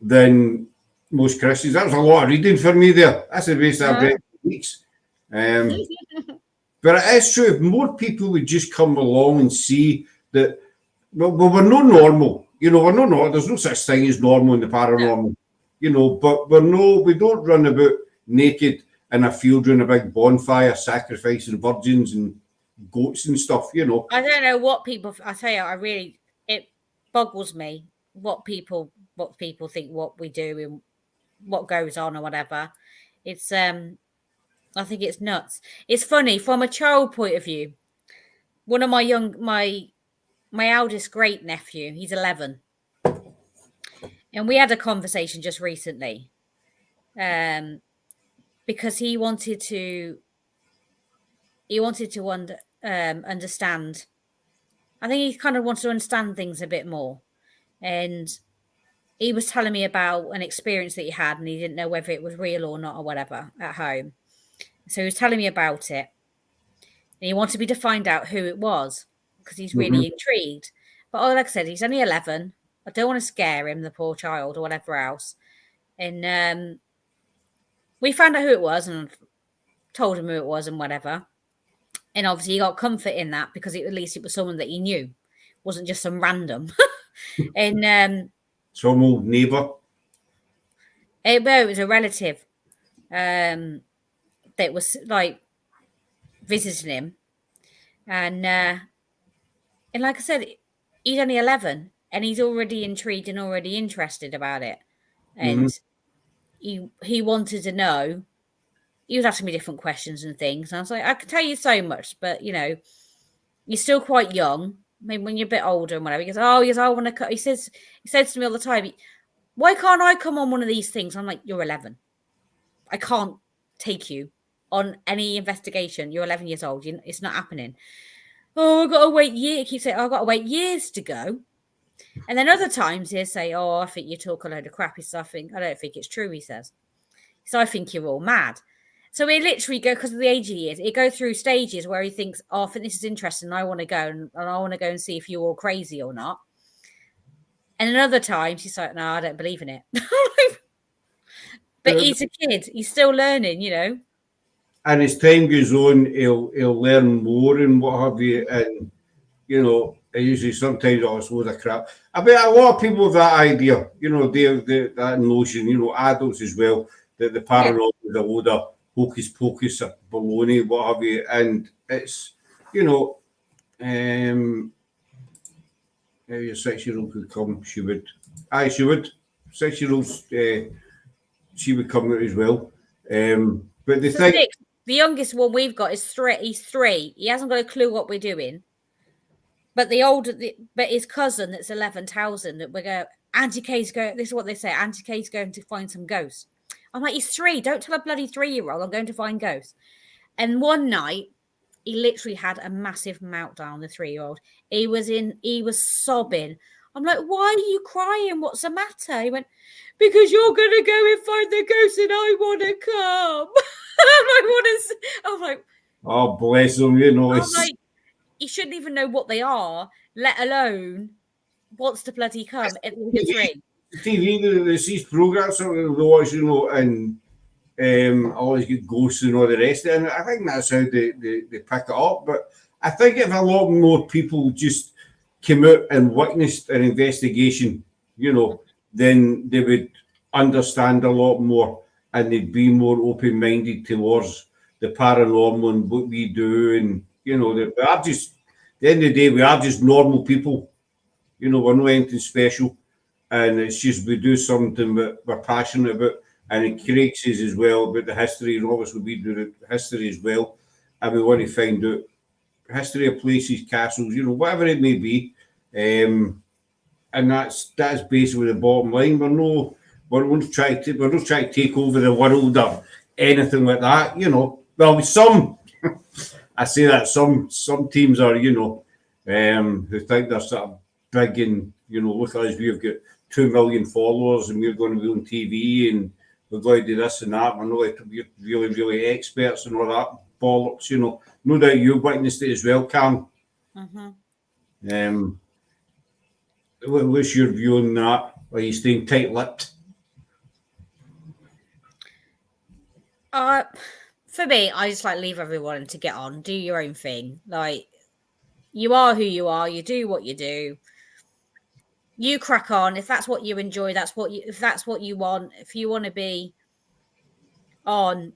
[SPEAKER 1] than most Christians. That was a lot of reading for me there. That's the best I've read for weeks. But it is true, if more people would just come along and see that, well, we're not normal. You know, we're not normal. There's no such thing as normal in the paranormal. You know, but we don't run about naked in a field around a big bonfire, sacrificing virgins and goats and stuff, you know.
[SPEAKER 2] I don't know what people, I tell you, it boggles me what people think what we do and what goes on or whatever. It's, I think it's nuts. It's funny from a child point of view. One of my eldest great nephew, he's 11. And we had a conversation just recently. Because he wanted to understand. I think he kind of wanted to understand things a bit more. And he was telling me about an experience that he had, and he didn't know whether it was real or not or whatever at home. So he was telling me about it. And he wanted me to find out who it was because he's really intrigued. But like I said, he's only 11. I don't want to scare him, the poor child, or whatever else. And we found out who it was and told him who it was and whatever. And obviously he got comfort in that because at least it was someone that he knew. It wasn't just some random. And
[SPEAKER 1] some old neighbour.
[SPEAKER 2] It was a relative that was like visiting him. And like I said, he's only 11 and he's already intrigued and already interested about it. And he wanted to know. He was asking me different questions and things. And I was like, I can tell you so much, but you know, you're still quite young. Maybe when you're a bit older and whatever. He goes, oh, yes, I want to cut. He says to me all the time, why can't I come on one of these things? I'm like, you're 11. I can't take you on any investigation. You're 11 years old. It's not happening. Oh, I've got to wait years. He keeps saying, I've got to wait years to go. And then other times he'll say, oh, I think you talk a load of crappy stuff. I don't think it's true, he says. So I think you're all mad. So we literally go, because of the age he is, it go through stages where he thinks, oh, I think this is interesting. I want to go and I want to go and see if you're all crazy or not. And another times he's like, no, I don't believe in it. But he's a kid. He's still learning, you know.
[SPEAKER 1] And as time goes on, he'll learn more and what have you. And, you know, usually sometimes it's a load of crap. I bet a lot of people have that idea, you know, that notion, you know, adults as well, that the paranormal is a load of hocus pocus or baloney, what have you. And it's, you know, your 6-year-old could come, she would. Aye, she would. 6-year-olds, she would come out as well. But the thing.
[SPEAKER 2] The youngest one we've got is 3. He's 3. He hasn't got a clue what we're doing. But but his cousin that's 11 tells him that we're going, Auntie Kay's going, this is what they say, Auntie Kay's going to find some ghosts. I'm like, he's 3. Don't tell a bloody 3-year-old I'm going to find ghosts. And one night, he literally had a massive meltdown, the 3-year-old. He was sobbing. I'm like, why are you crying? What's the matter? He went, because you're going to go and find the ghost and I want to come. I'm like,
[SPEAKER 1] oh, bless him, you know.
[SPEAKER 2] I'm like, he shouldn't even know what they are, let alone wants to bloody come at the 3.
[SPEAKER 1] TV, there's these programs that they watch, you know, and always get ghosts and all the rest of it. And I think that's how they pick it up. But I think if a lot more people just came out and witnessed an investigation, you know, then they would understand a lot more and they'd be more open-minded towards the paranormal and what we do. And, you know, we are just, at the end of the day, we are just normal people. You know, we're not anything special. And it's just we do something that we're passionate about. And it Craig says as well about the history, and obviously we do the history as well. And we want to find out history of places, castles, you know, whatever it may be. And that's basically the bottom line. We're not trying to take over the world or anything like that, you know. Well, with some, I say that some teams are, you know, who think they're sort of big and, you know, look at us, we've got 2 million followers and we're going to be on TV and we're going to do this and that. We're not like we're really, really experts and all that bollocks, you know. No doubt you've witnessed it as well, Cam.
[SPEAKER 2] Mm-hmm.
[SPEAKER 1] What's your view on that? Are you staying tight-lipped?
[SPEAKER 2] For me, I just like leave everyone to get on, do your own thing. Like, you are who you are, you do what you do. You crack on. If that's what you enjoy, if that's what you want, if you want to be on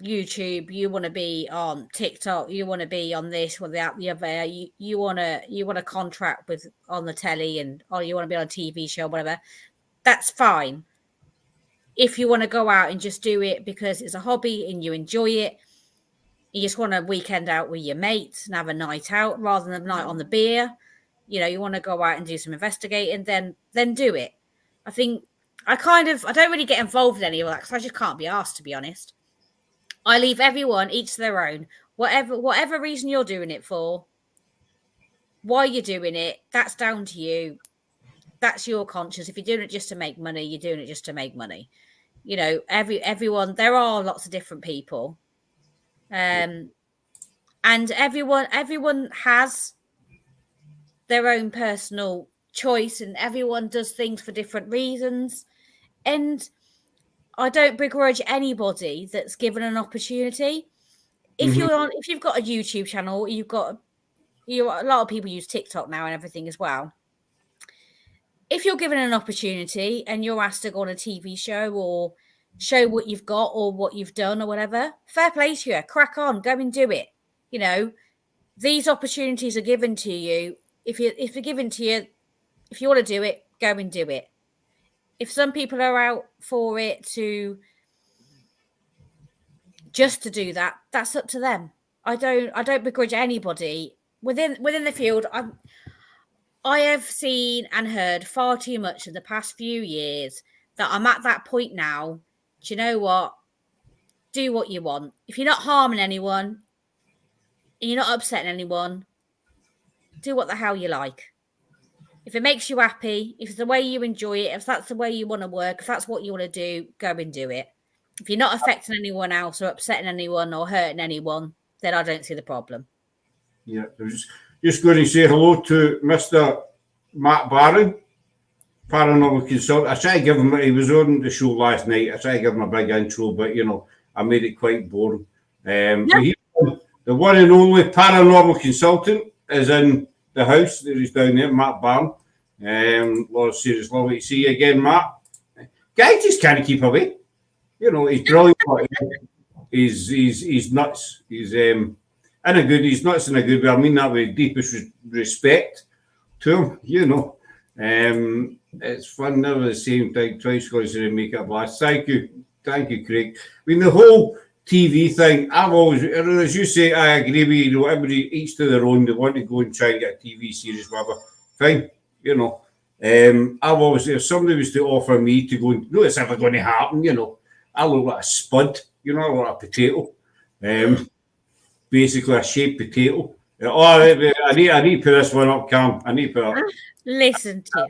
[SPEAKER 2] YouTube, you want to be on TikTok, you want to be on this or that, the other, you want to contract with on the telly or you want to be on a TV show, whatever, that's fine. If you want to go out and just do it because it's a hobby and you enjoy it, you just want a weekend out with your mates and have a night out rather than a night on the beer, you know, you want to go out and do some investigating, then do it. I think I don't really get involved in any of that because I just can't be asked, to be honest. I leave everyone each to their own. Whatever reason you're doing it for, why you're doing it, that's down to you. That's your conscience. If you're doing it just to make money, you're doing it just to make money. You know, everyone. There are lots of different people, and everyone has their own personal choice, and everyone does things for different reasons. And I don't begrudge anybody that's given an opportunity. If you've got a YouTube channel, a lot of people use TikTok now and everything as well. If you're given an opportunity and you're asked to go on a TV show or show what you've got or what you've done or whatever, fair play to you. Crack on, go and do it. You know, these opportunities are given to you. If they're given to you, if you want to do it, go and do it. If some people are out for it just to do that, that's up to them. I don't begrudge anybody within the field. I have seen and heard far too much in the past few years that I'm at that point now. Do you know what? Do what you want. If you're not harming anyone and you're not upsetting anyone, do what the hell you like. If it makes you happy, if it's the way you enjoy it, if that's the way you want to work, if that's what you want to do, go and do it. If you're not affecting anyone else or upsetting anyone or hurting anyone, then I don't see the problem.
[SPEAKER 1] Yeah, I was just going to say hello to Mr. Matt Barron, paranormal consultant. I tried to give him, he was on the show last night. I tried to give him a big intro, but I made it quite boring. But the one and only paranormal consultant is in the house. He's down there, Matt Barron. Lord, serious, lovely to see you again, Matt. Guy just can't keep away. He's brilliant. But he's nuts. He's he's nuts in a good way. I mean that with deepest respect to him. It's fun, never the same thing. Twice goes to make it a blast. Thank you, Craig. I mean the whole TV thing. I've always, as you say, I agree with you. Everybody each to their own. They want to go and try and get a TV series, whatever. Fine, I've always, if somebody was to offer me to go, no, it's ever going to happen. I look like a spud. I look like a potato. Basically a shaped potato. I need to put this one up, Cam. I need to put it up.
[SPEAKER 2] Listen to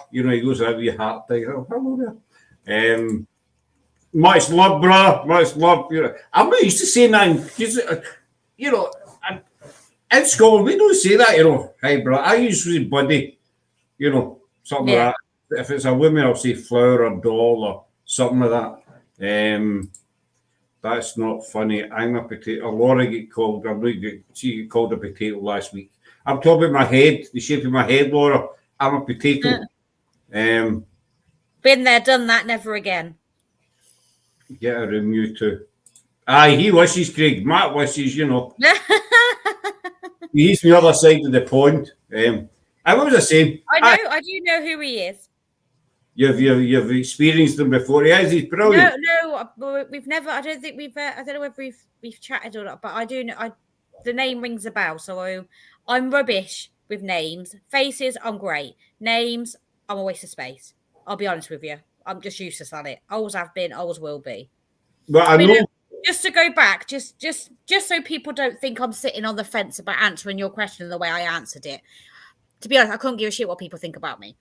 [SPEAKER 2] you.
[SPEAKER 1] He goes out with your heart thing. Oh, hello there. Much love, brother. Much love. I'm not used to saying that because, in Scotland, we don't say that, Hey, bro. I usually say buddy, something like that. If it's a woman, I'll say flower or doll or something like that. That's not funny. I'm a potato. Laura get called. She get called a potato last week. I'm talking about my head, the shape of my head, Laura. I'm a potato.
[SPEAKER 2] Been there, done that, never again.
[SPEAKER 1] Get a room, you two. Aye, he wishes, Craig. Matt wishes, He's the other side of the pond. What was I saying?
[SPEAKER 2] I do know who he is.
[SPEAKER 1] You've experienced him before. He's brilliant.
[SPEAKER 2] No, we've never. I don't think we've. I don't know whether we've chatted or not, but I do know. The name rings a bell. So I'm rubbish with names. Faces, I'm great. Names, I'm a waste of space. I'll be honest with you. I'm just useless at it. Always have been. Always will be.
[SPEAKER 1] But I know.
[SPEAKER 2] Just to go back, just so people don't think I'm sitting on the fence about answering your question the way I answered it. To be honest, I couldn't give a shit what people think about me.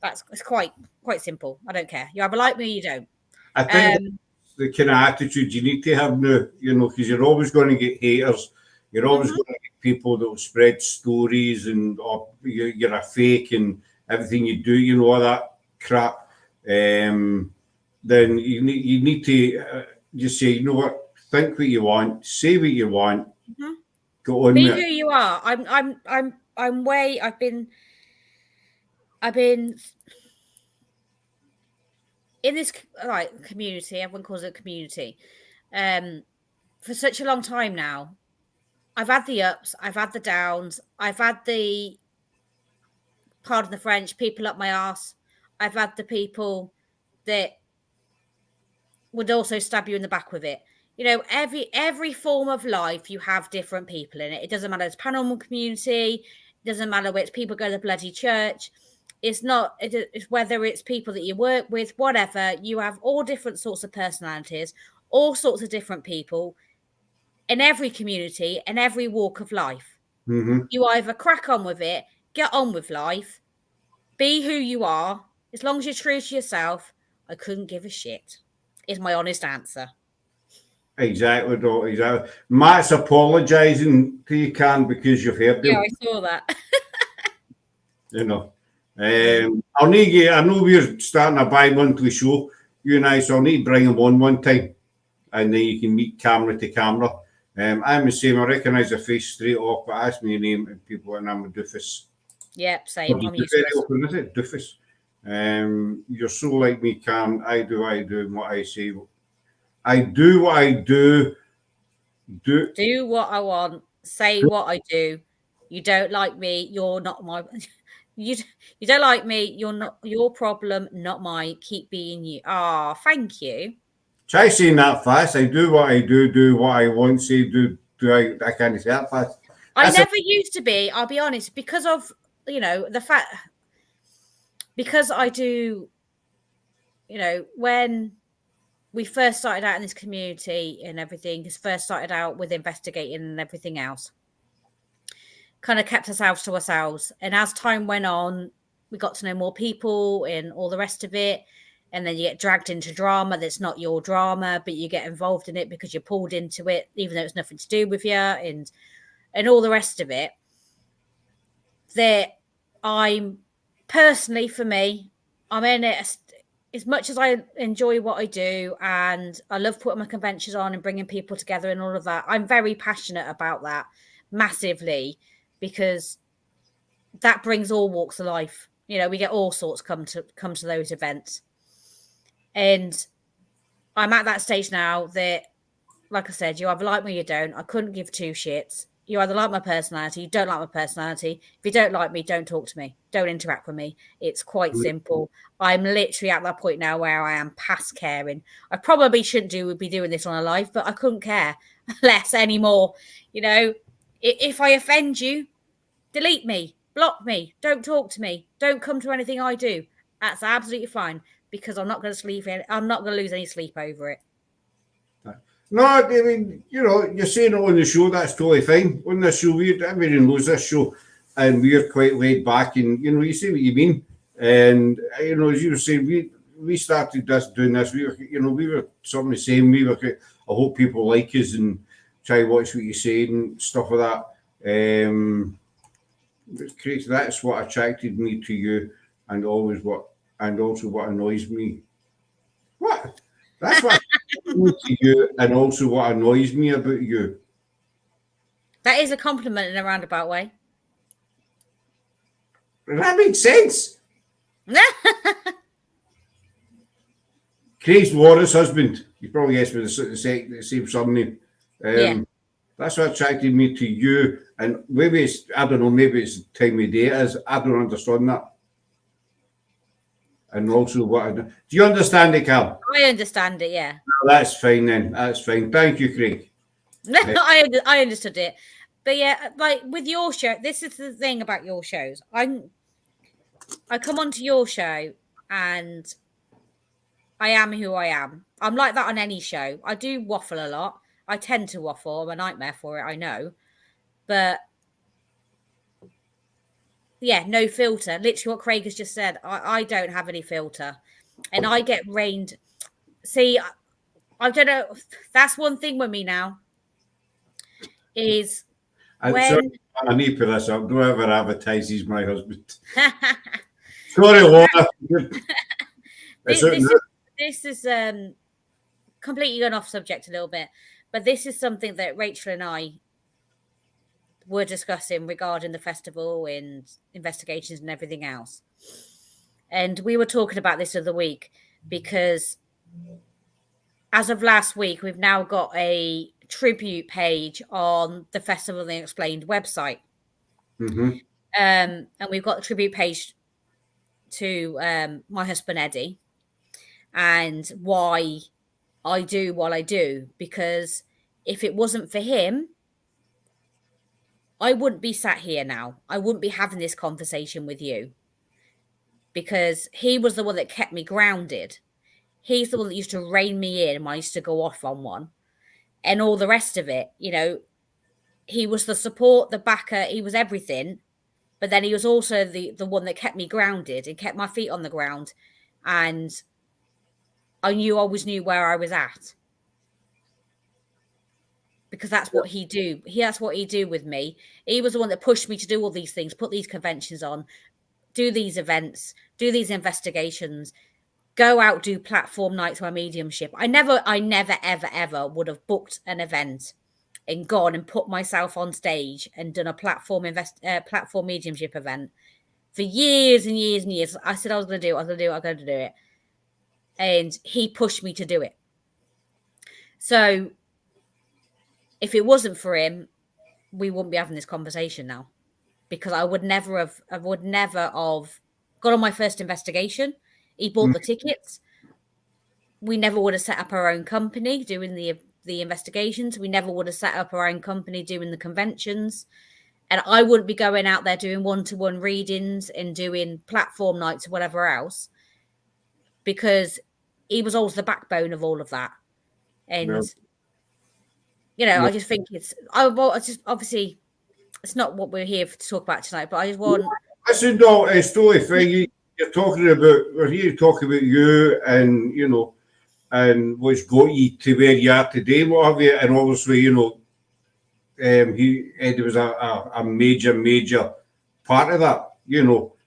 [SPEAKER 2] It's quite simple. I don't care. You either like me or you don't.
[SPEAKER 1] I think the kind of attitude you need to have now, because you're always going to get haters. You're always going to get people that will spread stories and you're a fake and everything you do, all that crap. Then you need to just say, you know what, think what you want, say what you want, go on.
[SPEAKER 2] Be who you are. I've been in this community, everyone calls it a community, for such a long time now. I've had the ups, I've had the downs, I've had the, pardon the French, people up my arse. I've had the people that would also stab you in the back with it. Every form of life, you have different people in it. It doesn't matter. It's paranormal community. It doesn't matter which people go to the bloody church. It's whether it's people that you work with, whatever. You have all different sorts of personalities, all sorts of different people in every community and every walk of life. You either crack on with it, get on with life, be who you are. As long as you're true to yourself, I couldn't give a shit, is my honest answer.
[SPEAKER 1] Exactly, exactly. Matt's apologising to you, Can, because you've heard him.
[SPEAKER 2] Yeah, I saw that.
[SPEAKER 1] I'll need you. I know we're starting a bi-monthly show, you and I, so I'll need to bring him on one time, and then you can meet camera to camera. I'm the same. I recognise the face straight off, but ask me a name and people, and I'm a doofus.
[SPEAKER 2] Yep, same. I'm used
[SPEAKER 1] very open, is it? Doofus. You're so like me, Cam. I do what I do and what I say. I do what I do.
[SPEAKER 2] Do what I want. Say what I do. You don't like me. You're not my. You don't like me. You're not your problem, not mine. Keep being you. Ah, thank you.
[SPEAKER 1] Try saying that fast. I do what I do what I want. Say do I can't say that fast.
[SPEAKER 2] I never used to be. I'll be honest, because of the fact. Because I do. When we first started out in this community and everything, first started out with investigating and everything else, kind of kept ourselves to ourselves. And as time went on, we got to know more people and all the rest of it. and then you get dragged into drama that's not your drama, but you get involved in it because you're pulled into it, even though it's nothing to do with you, and all the rest of it. That I'm personally, for me, I'm in it as much as I enjoy what I do, and I love putting my conventions on and bringing people together and all of that. I'm very passionate about that massively, because that brings all walks of life. You know, we get all sorts come to those events. And I'm at that stage now that, like I said, you either like me or you don't. I couldn't give two shits. You either like my personality, you don't like my personality. If you don't like me, don't talk to me. Don't interact with me. It's quite simple. I'm literally at that point now where I am past caring. I probably shouldn't be doing this on a live, but I couldn't care less anymore. You know, if I offend you, delete me, block me, don't talk to me, don't come to anything I do. That's absolutely fine, because I'm not going to sleep in. I'm not going to lose any sleep over it.
[SPEAKER 1] No, I mean, you know, you're saying it on the show, that's totally fine. On this show, everyone knows this show, and we're quite laid back, and, you know, you say what you mean. And, you know, as you were saying, we started doing this, we were something the same. We were, I hope people like us and try to watch what you say and stuff like that. That's what attracted me to you, and also what annoys me. What? That's what attracted me to you, and also what annoys me about you.
[SPEAKER 2] That is a compliment in a roundabout way.
[SPEAKER 1] That makes sense. Craig's Laura's husband. You probably guessed with the same surname.
[SPEAKER 2] Yeah.
[SPEAKER 1] That's what attracted me to you. And maybe it's, I don't know, maybe it's the time of day it is. I don't understand that. And also do you understand it, Cal?
[SPEAKER 2] I understand it, yeah.
[SPEAKER 1] No, that's fine then. That's fine. Thank you, Craig.
[SPEAKER 2] I understood it. But yeah, like with your show, this is the thing about your shows. I come onto your show and I am who I am. I'm like that on any show. I do waffle a lot. I tend to waffle. I'm a nightmare for it, I know. But yeah, no filter. Literally what Craig has just said. I don't have any filter. And I get rained. See, I don't know. That's one thing with me now. Is when...
[SPEAKER 1] I need to put this up. Don't ever advertise he's my husband. Sorry, Laura.
[SPEAKER 2] This is completely gone off subject a little bit, but this is something that Rachel and I were discussing regarding the festival and investigations and everything else. And we were talking about this the other week because as of last week, we've now got a tribute page on the Festival of The Unexplained website.
[SPEAKER 1] Mm-hmm.
[SPEAKER 2] And we've got the tribute page to my husband, Eddie, and why I do what I do. Because if it wasn't for him, I wouldn't be sat here now. I wouldn't be having this conversation with you. Because he was the one that kept me grounded. He's the one that used to rein me in when I used to go off on one. And all the rest of it, you know, he was the support, the backer, he was everything. But then he was also the one that kept me grounded and kept my feet on the ground. And I always knew where I was at. Because that's what he do. That's what he do with me. He was the one that pushed me to do all these things, put these conventions on, do these events, do these investigations, go out, do platform nights where mediumship. I never, ever would have booked an event and gone and put myself on stage and done a platform mediumship event for years and years and years. I said I was going to do it. And he pushed me to do it. So if it wasn't for him, we wouldn't be having this conversation now, because I would never have got on my first investigation. He bought the tickets. We never would have set up our own company doing the investigations. We never would have set up our own company doing the conventions. And I wouldn't be going out there doing one-to-one readings and doing platform nights or whatever else, because he was always the backbone of all of that. And, you know, I just think obviously, it's not what we're here to talk about tonight, but I just want...
[SPEAKER 1] Listen, though, it's totally fine. we're here to talk about you and, and what's got you to where you are today, what have you, and obviously, Eddie was a major part of that,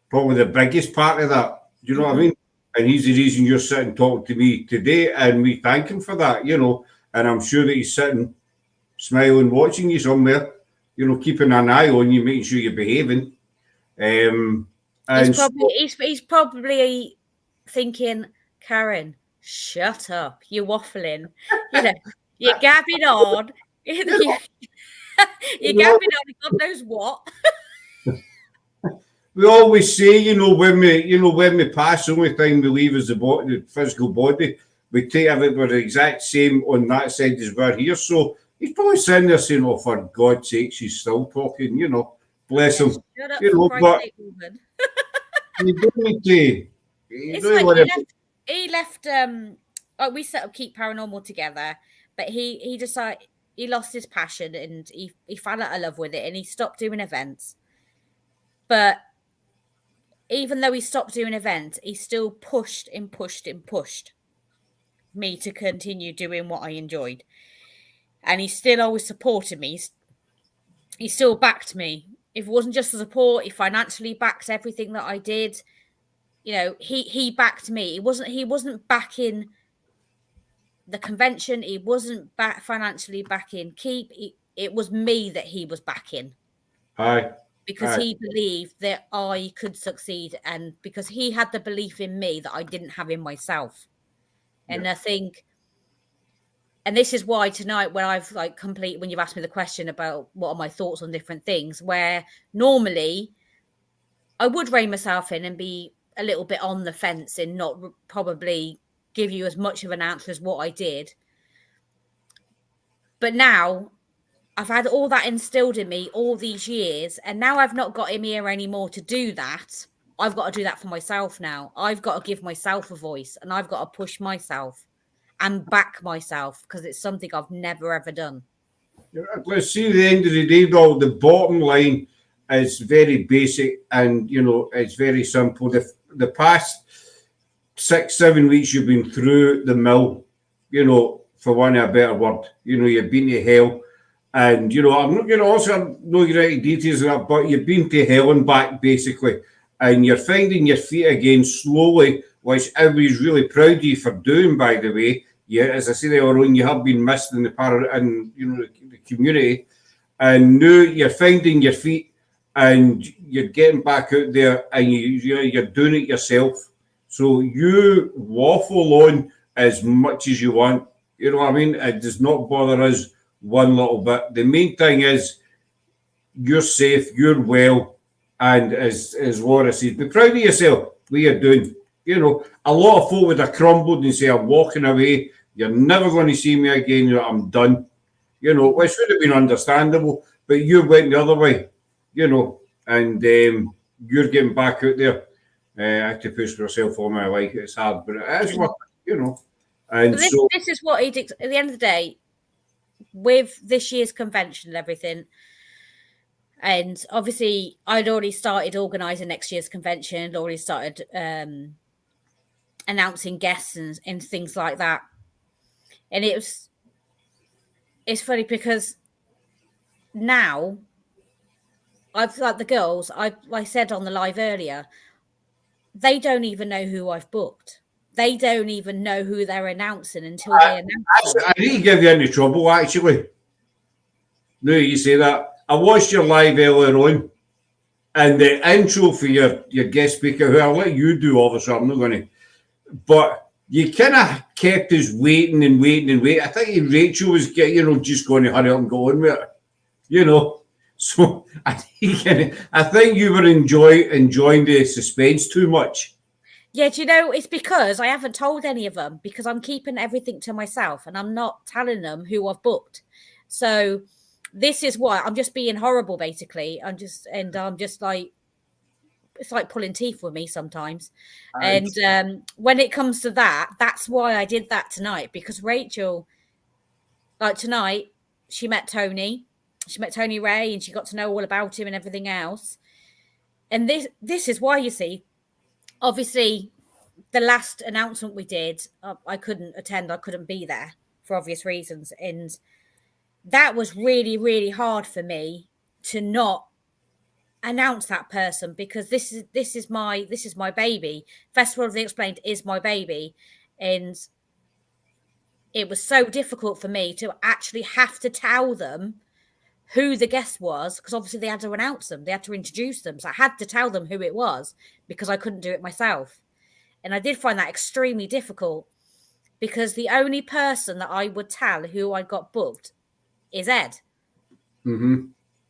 [SPEAKER 1] probably the biggest part of that. Do you know what I mean? And he's the reason you're sitting talking to me today, and we thank him for that, and I'm sure that he's sitting smiling, watching you somewhere, keeping an eye on you, making sure you're behaving. And
[SPEAKER 2] he's probably thinking, Karen, shut up, you're waffling. You're gabbing on. You're gabbing on, God knows what.
[SPEAKER 1] We always say, when we pass, the only thing we leave is the physical body. We take everybody the exact same on that side as we're here. So he's probably sitting there saying, "Oh, for God's sake, she's still talking." Bless him.
[SPEAKER 2] Shut up,
[SPEAKER 1] but you don't need to.
[SPEAKER 2] He left. We set up Keap Paranormal together, but he decided he lost his passion and he fell out of love with it and he stopped doing events. But even though he stopped doing events, he still pushed me to continue doing what I enjoyed. And he still always supported me. He still backed me. If it wasn't just the support, he financially backed everything that I did. He backed me. He wasn't backing the convention. He wasn't financially backing Keap. It was me that he was backing.
[SPEAKER 1] Aye.
[SPEAKER 2] Because he believed that I could succeed and because he had the belief in me that I didn't have in myself. And I think, and this is why tonight when I've when you've asked me the question about what are my thoughts on different things, where normally I would rein myself in and be a little bit on the fence and not probably give you as much of an answer as what I did. But now I've had all that instilled in me all these years, and now I've not got him here anymore to do that. I've got to do that for myself now. I've got to give myself a voice, and I've got to push myself and back myself because it's something I've never, ever done.
[SPEAKER 1] Let's see, at the end of the day, though, the bottom line is very basic and, it's very simple. The past 6-7 weeks you've been through the mill, for want of a better word. You've been to hell. And, I'm not going to also know get into details of that, but you've been to hell and back, basically. And you're finding your feet again slowly, which everybody's really proud of you for doing, by the way. Yeah, as I said earlier on, you have been missed in the community. And now you're finding your feet and you're getting back out there and you're doing it yourself. So you waffle on as much as you want. You know what I mean? It does not bother us one little bit. The main thing is you're safe, you're well, and as Laura said, be proud of yourself, what you're doing. A lot of folk would have crumbled and say, I'm walking away, you're never going to see me again, I'm done. Which would have been understandable, but you went the other way, and you're getting back out there. I have to push myself all my life, it's hard, but it is worth it, And
[SPEAKER 2] this is what at the end of the day, with this year's convention and everything, and obviously I'd already started organising next year's convention, already started announcing guests and things like that. And it's funny because now I've the girls, I said on the live earlier, they don't even know who I've booked. They don't even know who they're announcing until they announce them.
[SPEAKER 1] I need to give you any trouble, actually. No, you say that. I watched your live earlier on, and the intro for your guest speaker, who I'll let you do, obviously, I'm not going to. But you kind of kept us waiting and waiting and waiting. I think Rachel was, just going to hurry up and go on with it, So I think you were enjoying the suspense too much.
[SPEAKER 2] Yeah, do you know, it's because I haven't told any of them because I'm keeping everything to myself and I'm not telling them who I've booked. So this is why I'm just being horrible, basically. I'm just like, it's like pulling teeth with me sometimes. Right. And when it comes to that, that's why I did that tonight, because Rachel, like tonight, she met Tony Ray and she got to know all about him and everything else. And this is why, you see, obviously, the last announcement we did, I couldn't attend. I couldn't be there for obvious reasons, and that was really, really hard for me to not announce that person, because this is my baby. Festival of the Unexplained is my baby, and it was so difficult for me to actually have to tell them who the guest was, because obviously they had to announce them, they had to introduce them, so I had to tell them who it was because I couldn't do it myself. And I did find that extremely difficult, because the only person that I would tell who I got booked is Ed.
[SPEAKER 1] Mm-hmm.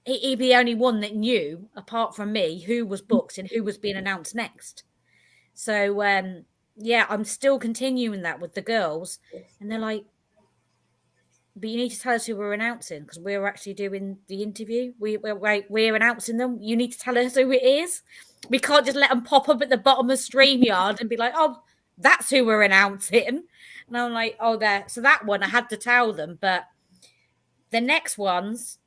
[SPEAKER 2] He'd be the only one that knew, apart from me, who was booked and who was being announced next. So, yeah, I'm still continuing that with the girls. And they're like, but you need to tell us who we're announcing, because we're actually doing the interview. We're announcing them. You need to tell us who it is. We can't just let them pop up at the bottom of StreamYard and be like, oh, that's who we're announcing. And I'm like, oh, there. So that one I had to tell them. But the next ones,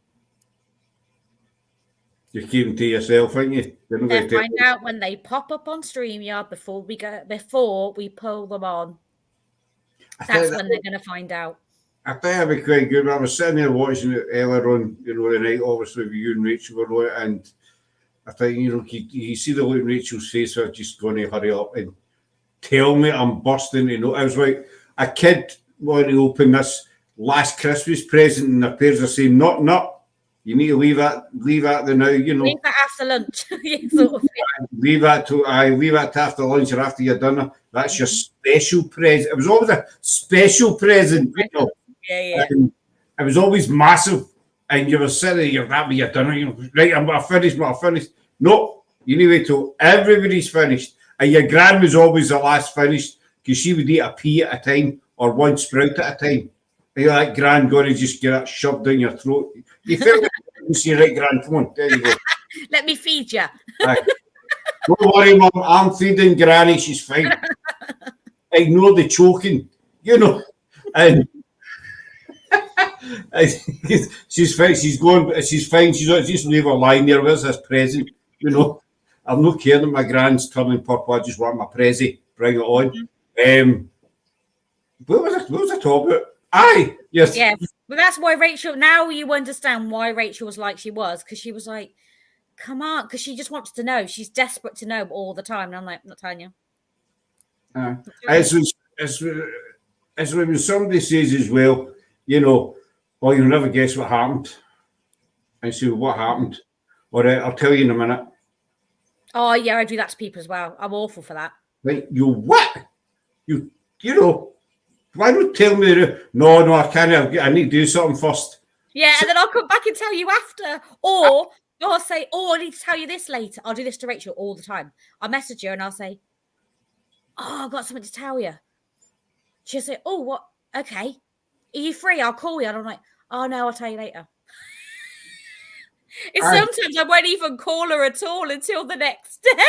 [SPEAKER 1] you keep them to yourself, aren't you?
[SPEAKER 2] they'll find out when they pop up on StreamYard before we pull them on. That's when they're going to find out.
[SPEAKER 1] I think that'd be quite good. I was sitting there watching it earlier on, the night, obviously, with you and Rachel were on it, and I think, you see the look in Rachel's face, so I'm just going to hurry up and tell me I'm bursting. I was like a kid wanting to open this last Christmas present, and their parents are saying, "No, you need to leave that the now."
[SPEAKER 2] Leave that after lunch. Sort of
[SPEAKER 1] leave that to after lunch or after your dinner. That's your special present. It was always a special present,
[SPEAKER 2] Yeah.
[SPEAKER 1] It was always massive, and you were sitting there, you're having your dinner, right, I'm finished. No, you need to wait till everybody's finished. And your gran was always the last finished, because she would eat a pea at a time or one sprout at a time. And you're like, gran, going to just get that shoved down your throat. You feel like you see, right, gran, come on, there you go.
[SPEAKER 2] Let me feed you.
[SPEAKER 1] Right. Don't worry, Mum, I'm feeding Granny, she's fine. Ignore the choking, and she's fine. She's fine. She's just leave her lying there. Where's this present? I'm not caring that my grand's turning purple. I just want my present. Bring it on. What was I talking about? Aye, yes.
[SPEAKER 2] Yeah, but that's why Rachel. Now you understand why Rachel was like she was, because she was like, "Come on," because she just wants to know. She's desperate to know all the time, and I'm like, "Not telling you."
[SPEAKER 1] As when somebody says as well, "Oh, you'll never guess what happened." I say, "What happened?" All right, I'll tell you in a minute.
[SPEAKER 2] Oh yeah, I do that to people as well. I'm awful for that.
[SPEAKER 1] Like, you what? Why don't tell me? No, I can't. I need to do something first.
[SPEAKER 2] Yeah, and then I'll come back and tell you after. Or I'll say, "Oh, I need to tell you this later." I'll do this to Rachel all the time. I'll message her and I'll say, "Oh, I've got something to tell you." She'll say, "Oh, what? Okay. Are you free? I'll call you." And I'm like, "Oh, no, I'll tell you later." And sometimes I won't even call her at all until the next day.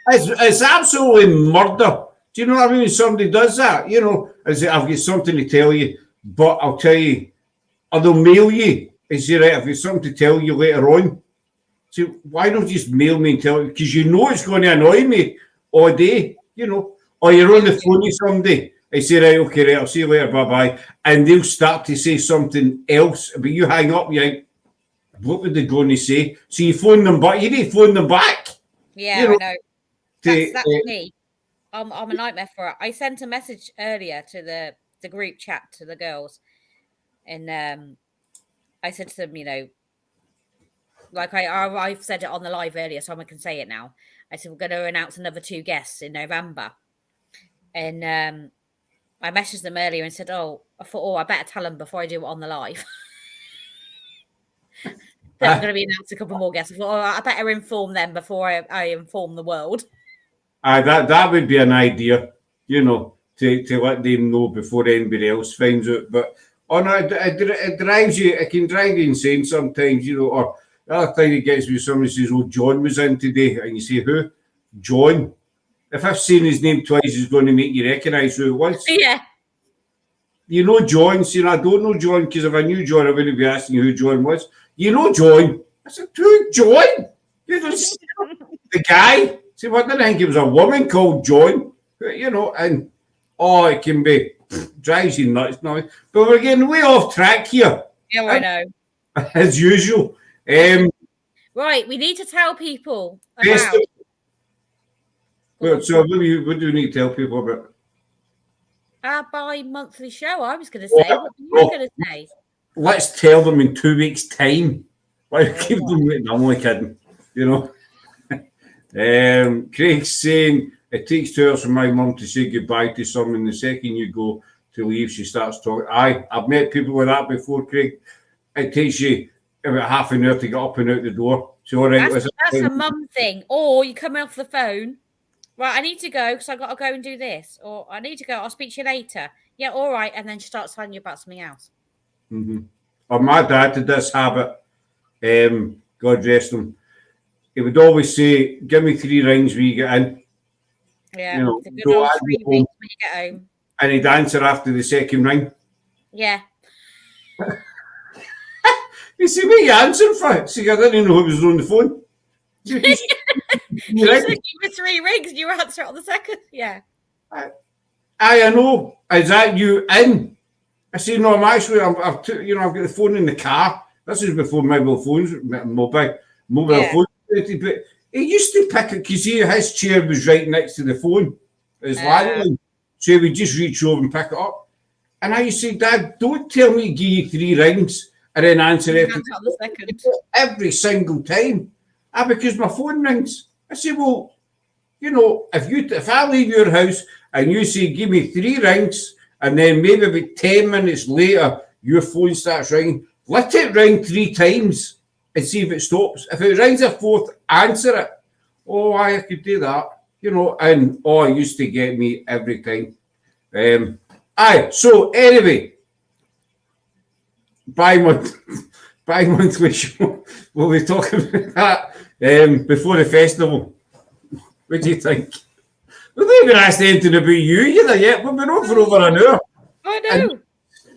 [SPEAKER 1] It's absolutely murder. Do you know what I mean? When somebody does that, I say, "I've got something to tell you, but I'll tell you," or they'll mail you. I say, "Right, I've got something to tell you later on." So why don't you just mail me and tell me? Because it's going to annoy me all day, Or you're on the phone with somebody. I say, "Right, okay, right, I'll see you later, bye-bye." And they'll start to say something else, but you hang up, you think, what were they going to say? So you phone them back. You need to phone them back.
[SPEAKER 2] Yeah, I know. That's me. I'm a nightmare for it. I sent a message earlier to the group chat to the girls, and I said to them, like I've said it on the live earlier, so I can say it now. I said, we're going to announce another 2 guests in November. And I messaged them earlier and said, I thought, I better tell them before I do it on the live. That I'm going to be announcing a couple more guests. I thought, I better inform them before I inform the world.
[SPEAKER 1] That would be an idea, to let them know before anybody else finds out. But it drives you. It can drive you insane sometimes, Or the other thing that gets me, somebody says, "Oh, John was in today," and you say, "Who? John?" If I've seen his name twice, it's going to make you recognise who it was.
[SPEAKER 2] Yeah.
[SPEAKER 1] John, saying, "I don't know John," because if I knew John, I wouldn't be asking you who John was. John. I said, "Who, John?" The guy. I See, I didn't think it was a woman called John, you know, and it can be drives you nuts now. But we're getting way off track here.
[SPEAKER 2] Yeah, I know.
[SPEAKER 1] As usual.
[SPEAKER 2] Right, we need to tell people about.
[SPEAKER 1] Festival. So what do we need to tell people about?
[SPEAKER 2] Our bi-monthly show, I was going to say. What were you going to say?
[SPEAKER 1] Let's tell them in 2 weeks' time. Keep them waiting. I'm only kidding. You know. Craig's saying it takes 2 hours for my mum to say goodbye to someone. The second you go to leave, she starts talking. I've met people with that before, Craig. It takes you about half an hour to get up and out the door. So, all right,
[SPEAKER 2] that's a mum thing. Or you come off the phone. Right, I need to go because I've got to go and do this. Or I need to go. I'll speak to you later. Yeah, all right. And then she starts telling you about something else.
[SPEAKER 1] Mm-hmm. Or my dad did this habit. God rest him. He would always say, "Give me 3 rings when you get in."
[SPEAKER 2] Yeah, you know, the good old 3 rings when you get home.
[SPEAKER 1] And he'd answer after the second ring.
[SPEAKER 2] Yeah.
[SPEAKER 1] You see, what are you answering for? See, I didn't know who was on the phone.
[SPEAKER 2] You said give me 3 rings and you answer it on the second. Yeah.
[SPEAKER 1] I know. Is that you in? I say, no, I'm actually, I've got the phone in the car. This is before mobile phones, mobile phones. But he used to pick it because his chair was right next to the phone, his landline. So he would just reach over and pick it up. And I used to say, Dad, don't tell me to give you 3 rings and then answer it every single time. Because my phone rings. I say, well, you know, if I leave your house and you say, give me 3 rings, and then maybe about 10 minutes later, your phone starts ringing, let it ring 3 times and see if it stops. If it rings a 4th, answer it. Oh, I could do that. You know, and it used to get me every time. So anyway, bi-monthly show. We'll be talking about that before the festival. What do you think? We haven't even asked anything about you either yet. We've been on for over an hour.
[SPEAKER 2] I know.
[SPEAKER 1] And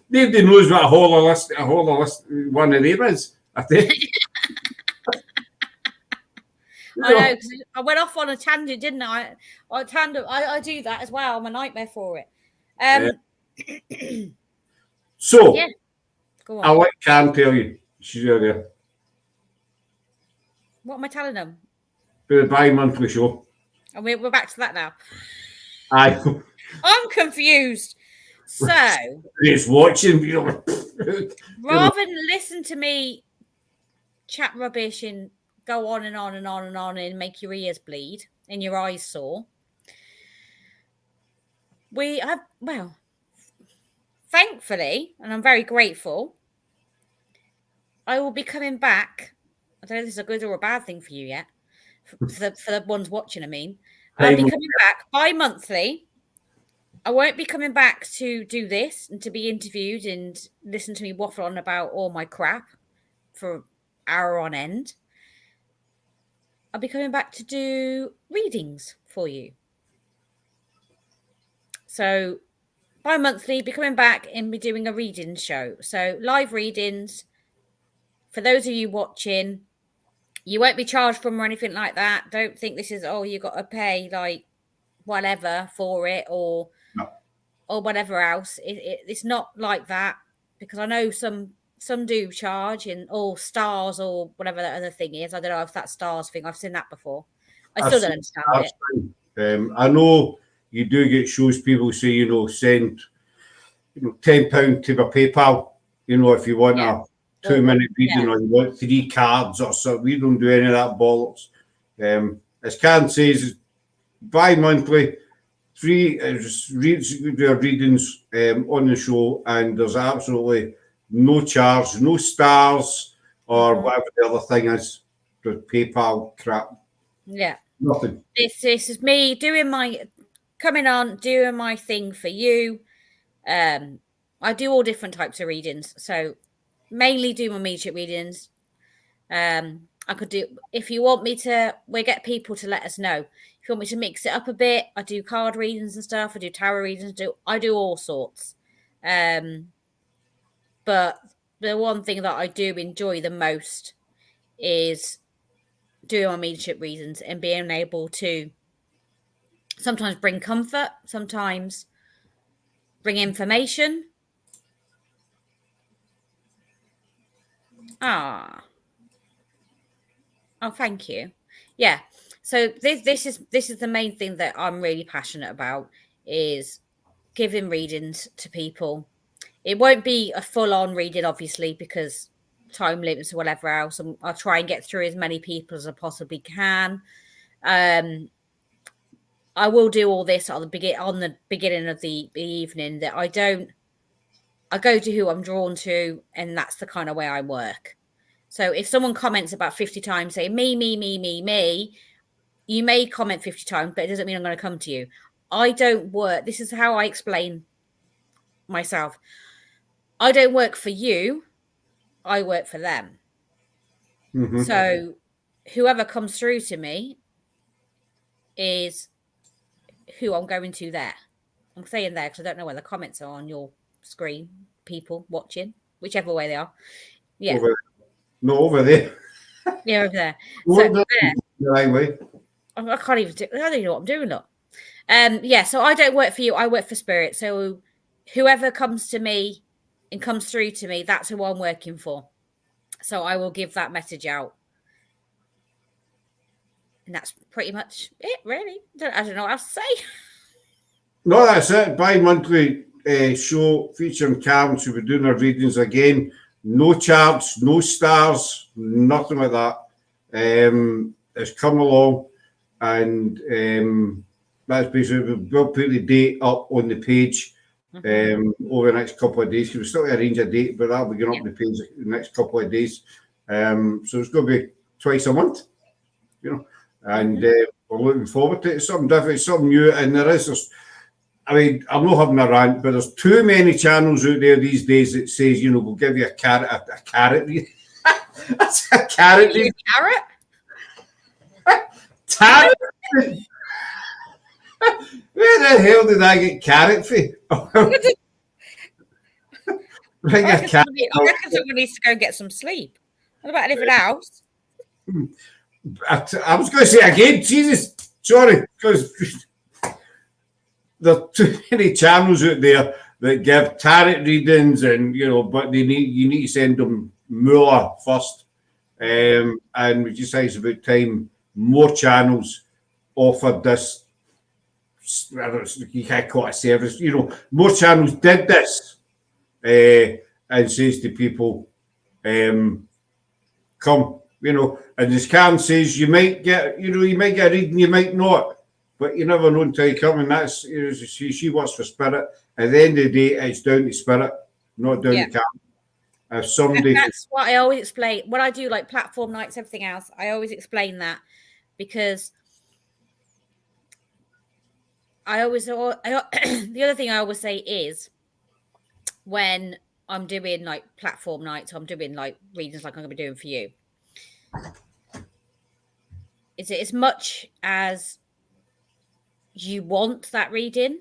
[SPEAKER 1] nobody knows what a hauler list one of them is, I think.
[SPEAKER 2] I know, because I went off on a tangent, didn't I? I do that as well. I'm a nightmare for it.
[SPEAKER 1] So,
[SPEAKER 2] yeah. Go on.
[SPEAKER 1] I'll let Cam tell you. She's out there.
[SPEAKER 2] What am I telling them?
[SPEAKER 1] For the bi-monthly show.
[SPEAKER 2] And we're back to that now.
[SPEAKER 1] Aye.
[SPEAKER 2] I'm confused. So,
[SPEAKER 1] it's watching,
[SPEAKER 2] rather than listen to me chat rubbish and go on and on and on and on and make your ears bleed and your eyes sore, thankfully, and I'm very grateful, I will be coming back. I don't know if this is a good or a bad thing for you yet. For the ones watching, I mean. I'll be coming back bi-monthly. I won't be coming back to do this and to be interviewed and listen to me waffle on about all my crap for an hour on end. I'll be coming back to do readings for you. So bi-monthly, be coming back and be doing a reading show. So live readings. For those of you watching, you won't be charged from or anything like that. Don't think this is, you got to pay like whatever for it or whatever else. It's not like that, because I know some do charge stars or whatever that other thing is. I don't know if that's stars thing. I've seen that before. I still don't understand
[SPEAKER 1] it. I know you do get shows people say, send £10 to my PayPal, if you want a 2-minute reading or you want 3 cards or so. We don't do any of that bollocks. As Karen says, bi-monthly, free readings on the show, and there's absolutely no charge, no stars or whatever the other thing is, the PayPal crap.
[SPEAKER 2] Yeah.
[SPEAKER 1] Nothing.
[SPEAKER 2] This is me doing my thing for you. I do all different types of readings. So mainly do my immediate readings. I could do, if you want me to, we get people to let us know. If you want me to mix it up a bit, I do card readings and stuff. I do tarot readings. I do all sorts. But the one thing that I do enjoy the most is doing my mediumship readings and being able to sometimes bring comfort, sometimes bring information. Ah, oh, thank you. Yeah. So this is the main thing that I'm really passionate about, is giving readings to people. It won't be a full on reading, obviously, because time limits or whatever else. And I'll try and get through as many people as I possibly can. I will do all this on the beginning of the evening. That I go to who I'm drawn to, and that's the kind of way I work. So if someone comments about 50 times, say me, you may comment 50 times, but it doesn't mean I'm going to come to you. I don't work. This is how I explain myself. I don't work for you. I work for them.
[SPEAKER 1] Mm-hmm.
[SPEAKER 2] So whoever comes through to me is who I'm going to there. I'm saying there because I don't know where the comments are on your screen, people watching, whichever way they are. Yeah.
[SPEAKER 1] Over there.
[SPEAKER 2] Yeah, over there.
[SPEAKER 1] So
[SPEAKER 2] So
[SPEAKER 1] there. The right way.
[SPEAKER 2] I can't even I don't even know what I'm doing. Look. Yeah, so I don't work for you, I work for spirit. So whoever comes to me and comes through to me, that's who I'm working for. So I will give that message out. And that's pretty much it, really. I don't know what else to say.
[SPEAKER 1] No, that's it. Bi-monthly show featuring Cam. So we're doing our readings again. No charts, no stars, nothing like that. It's come along, and that's basically, we'll put the date up on the page over the next couple of days. We'll still arrange a date, but that'll be going up on the page the next couple of days. So it's going to be twice a month, and we're looking forward to it. It's something different, something new, and there's I mean, I'm not having a rant, but there's too many channels out there these days that says, we'll give you a carrot. That's a carrot.
[SPEAKER 2] Carrot?
[SPEAKER 1] Carrot? Where the hell did I get carrot for?
[SPEAKER 2] I reckon someone needs to go and get some sleep. What about anything else?
[SPEAKER 1] I was going to say again, Jesus, sorry, because there are too many channels out there that give tarot readings, and but you need to send them moolah first. And we just say it's about time more channels offered this. You can't call it a service. More channels did this, and says to people, "Come." And as Cam says, you might get a reading, you might not. But you never know until you come, and that's she works for spirit. At the end of the day, it's down to spirit, not down to Cam. If somebody,
[SPEAKER 2] that's what I always explain when I do like platform nights, everything else. I always explain that because the other thing I always say is when I'm doing like platform nights, I'm doing like readings like I'm going to be doing for you. Is it as much as you want that reading?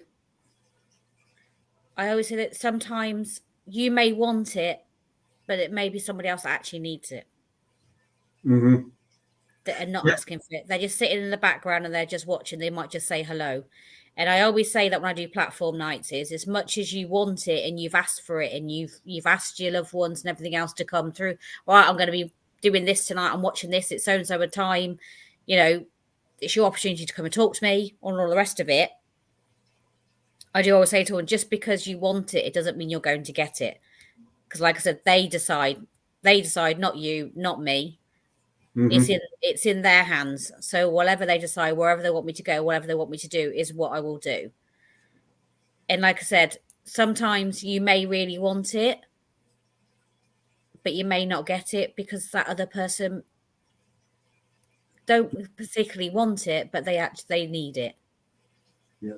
[SPEAKER 2] I always say that sometimes you may want it, but it may be somebody else that actually needs it.
[SPEAKER 1] Mm-hmm.
[SPEAKER 2] That are not asking for it. They're just sitting in the background and they're just watching. They might just say hello. And I always say that when I do platform nights is as much as you want it and you've asked for it and you've asked your loved ones and everything else to come through. All right, I'm going to be doing this tonight. I'm watching this. It's so-and-so a time. It's your opportunity to come and talk to me on all the rest of it. I do always say to them, just because you want it, it doesn't mean you're going to get it. Because like I said, they decide, not you, not me. Mm-hmm. It's in their hands. So whatever they decide, wherever they want me to go, whatever they want me to do is what I will do. And like I said, sometimes you may really want it, but you may not get it because that other person don't particularly want it, but they need it.
[SPEAKER 1] Yeah.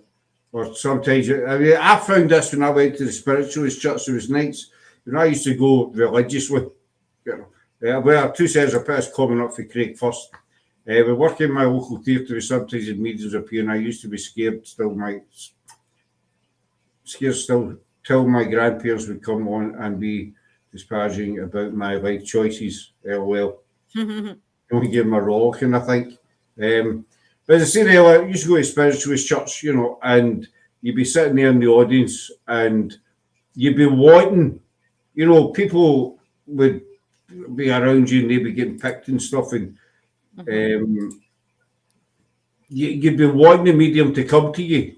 [SPEAKER 1] Or sometimes, I found this when I went to the spiritualist church. There was nights when I used to go religiously. Well, 2 sets of pits coming up for Craig first. We work in my local theatre. Sometimes the mediums appear, and I used to be scared till my grandparents would come on and be disparaging about my life choices. LOL. Don't give them a roll, kind of think. But as I say earlier, I used to go to spiritualist church, you know, and you'd be sitting there in the audience and you'd be wanting, you know, people would be around you and they'd be getting picked and stuff, and you'd be wanting the medium to come to you.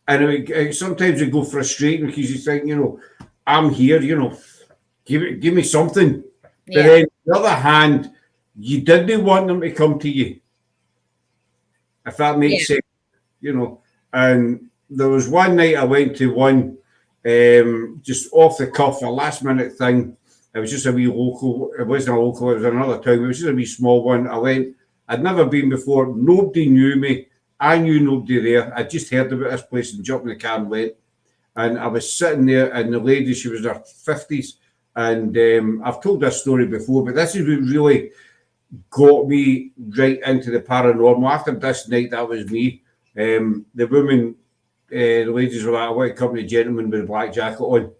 [SPEAKER 1] And sometimes it go frustrating because you think, you know, I'm here, you know, give me something. But then on the other hand, you didn't want them to come to you, if that makes sense, you know. And there was one night I went to one, just off the cuff, a last minute thing. It was just a wee local. It wasn't a local, it was another town. It was just a wee small one. I went, I'd never been before. Nobody knew me. I knew nobody there. I just heard about this place and jumped in the car and went. And I was sitting there, and the lady, she was in her 50s. And I've told this story before, but this is what really got me right into the paranormal. After this night, that was me. The woman, the ladies were like, I want to come to a gentleman with a black jacket on,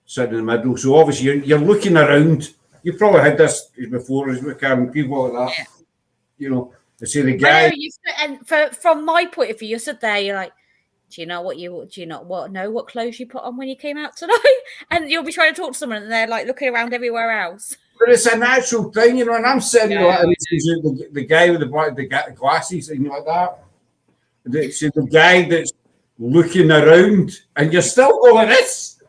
[SPEAKER 1] sitting in the middle. So obviously you're looking around. You probably had this before, people like that. You know, they say the guy.
[SPEAKER 2] And from my point of view, you stood there, you're like, do you know what clothes you put on when you came out tonight? And you'll be trying to talk to someone and they're like looking around everywhere else.
[SPEAKER 1] But it's a natural thing, you know, and I'm sitting there, and the guy with the glasses and like that. It's the guy that's looking around, and you're still going this.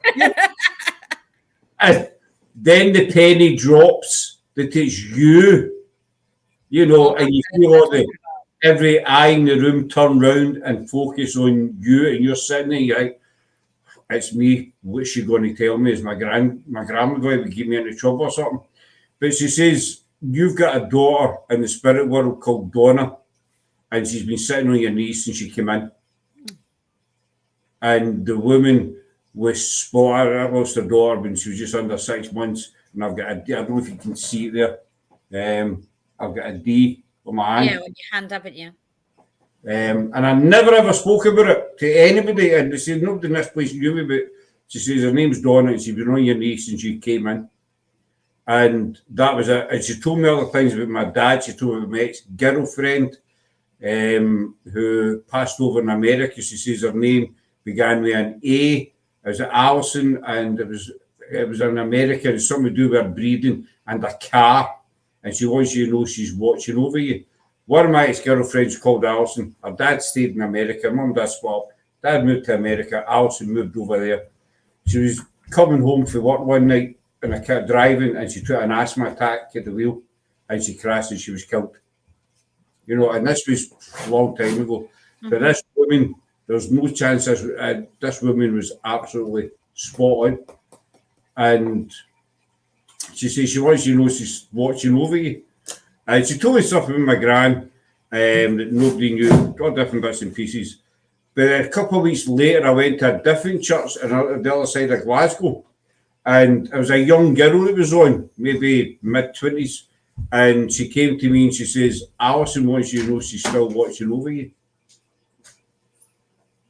[SPEAKER 1] And then the penny drops that it's you, you know, and you feel all every eye in the room turn round and focus on you, and you're sitting there, you're like, it's me. What's she going to tell me? Is my grandma going to get me into trouble or something? But she says, you've got a daughter in the spirit world called Donna, and she's been sitting on your knees since she came in. And the woman was spotted. I lost her daughter when she was just under 6 months, and I've got I don't know if you can see it there. I've got a D on my hand.
[SPEAKER 2] Yeah, on your hand, haven't you?
[SPEAKER 1] And I never ever spoke about it to anybody. And they said, nobody in this place knew me, but she says her name's Donna, and she's been on your knees since she came in. And that was it. And she told me other things about my dad. She told me about my ex-girlfriend who passed over in America. She says her name began with an A. It was Alison, and it was in America. It's something to do with her breeding and a car. And she wants you to know she's watching over you. One of my ex-girlfriends called Alison. Her dad stayed in America. Mum and dad split up. Dad moved to America. Alison moved over there. She was coming home from work one night, and I kept driving, and she took an asthma attack at the wheel, and she crashed, and she was killed. You know, and this was a long time ago. But this woman, there's no chance this woman was absolutely spot on. And she says she wants you to know she's watching over you. And she told me stuff about my gran that nobody knew, all different bits and pieces. But a couple of weeks later, I went to a different church on the other side of Glasgow. And it was a young girl that was on, maybe mid-20s. And she came to me and she says, Alison wants you to know she's still watching over you.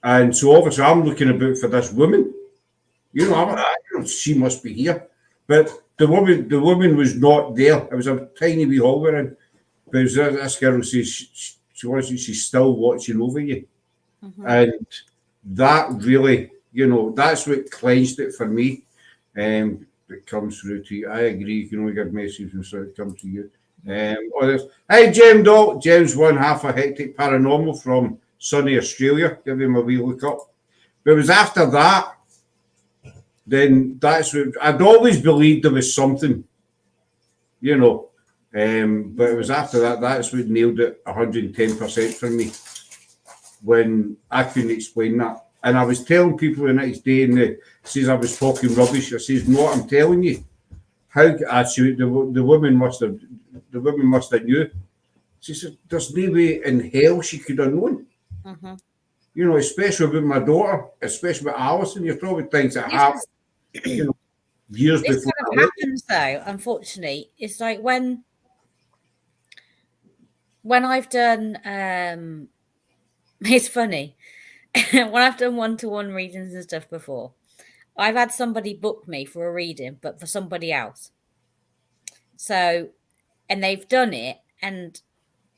[SPEAKER 1] And so obviously I'm looking about for this woman. You know, she must be here. But the woman was not there. It was a tiny wee hall we're in. But this girl says she wants you, she's still watching over you. And that really, you know, that's what cleansed it for me. It comes through to you. I agree. You can only get messages and so it comes to you. Hey, James Doll. James, one half a hectic paranormal from sunny Australia. Give him a wee look up. But it was after that, then that's what I'd always believed there was something, you know. But it was after that, that's what nailed it 110% for me when I couldn't explain that. And I was telling people the next day, and they says I was talking rubbish. I says, no, I'm telling you. How actually the woman must have knew. She said, there's no way in hell she could have known. You know, especially about my daughter, especially with Alison. You're probably things that happened, you know, years
[SPEAKER 2] this
[SPEAKER 1] before.
[SPEAKER 2] Kind of happens though, unfortunately. It's like when I've done it's funny. When I've done one-to-one readings and stuff before, I've had somebody book me for a reading, but for somebody else. So, and they've done it, and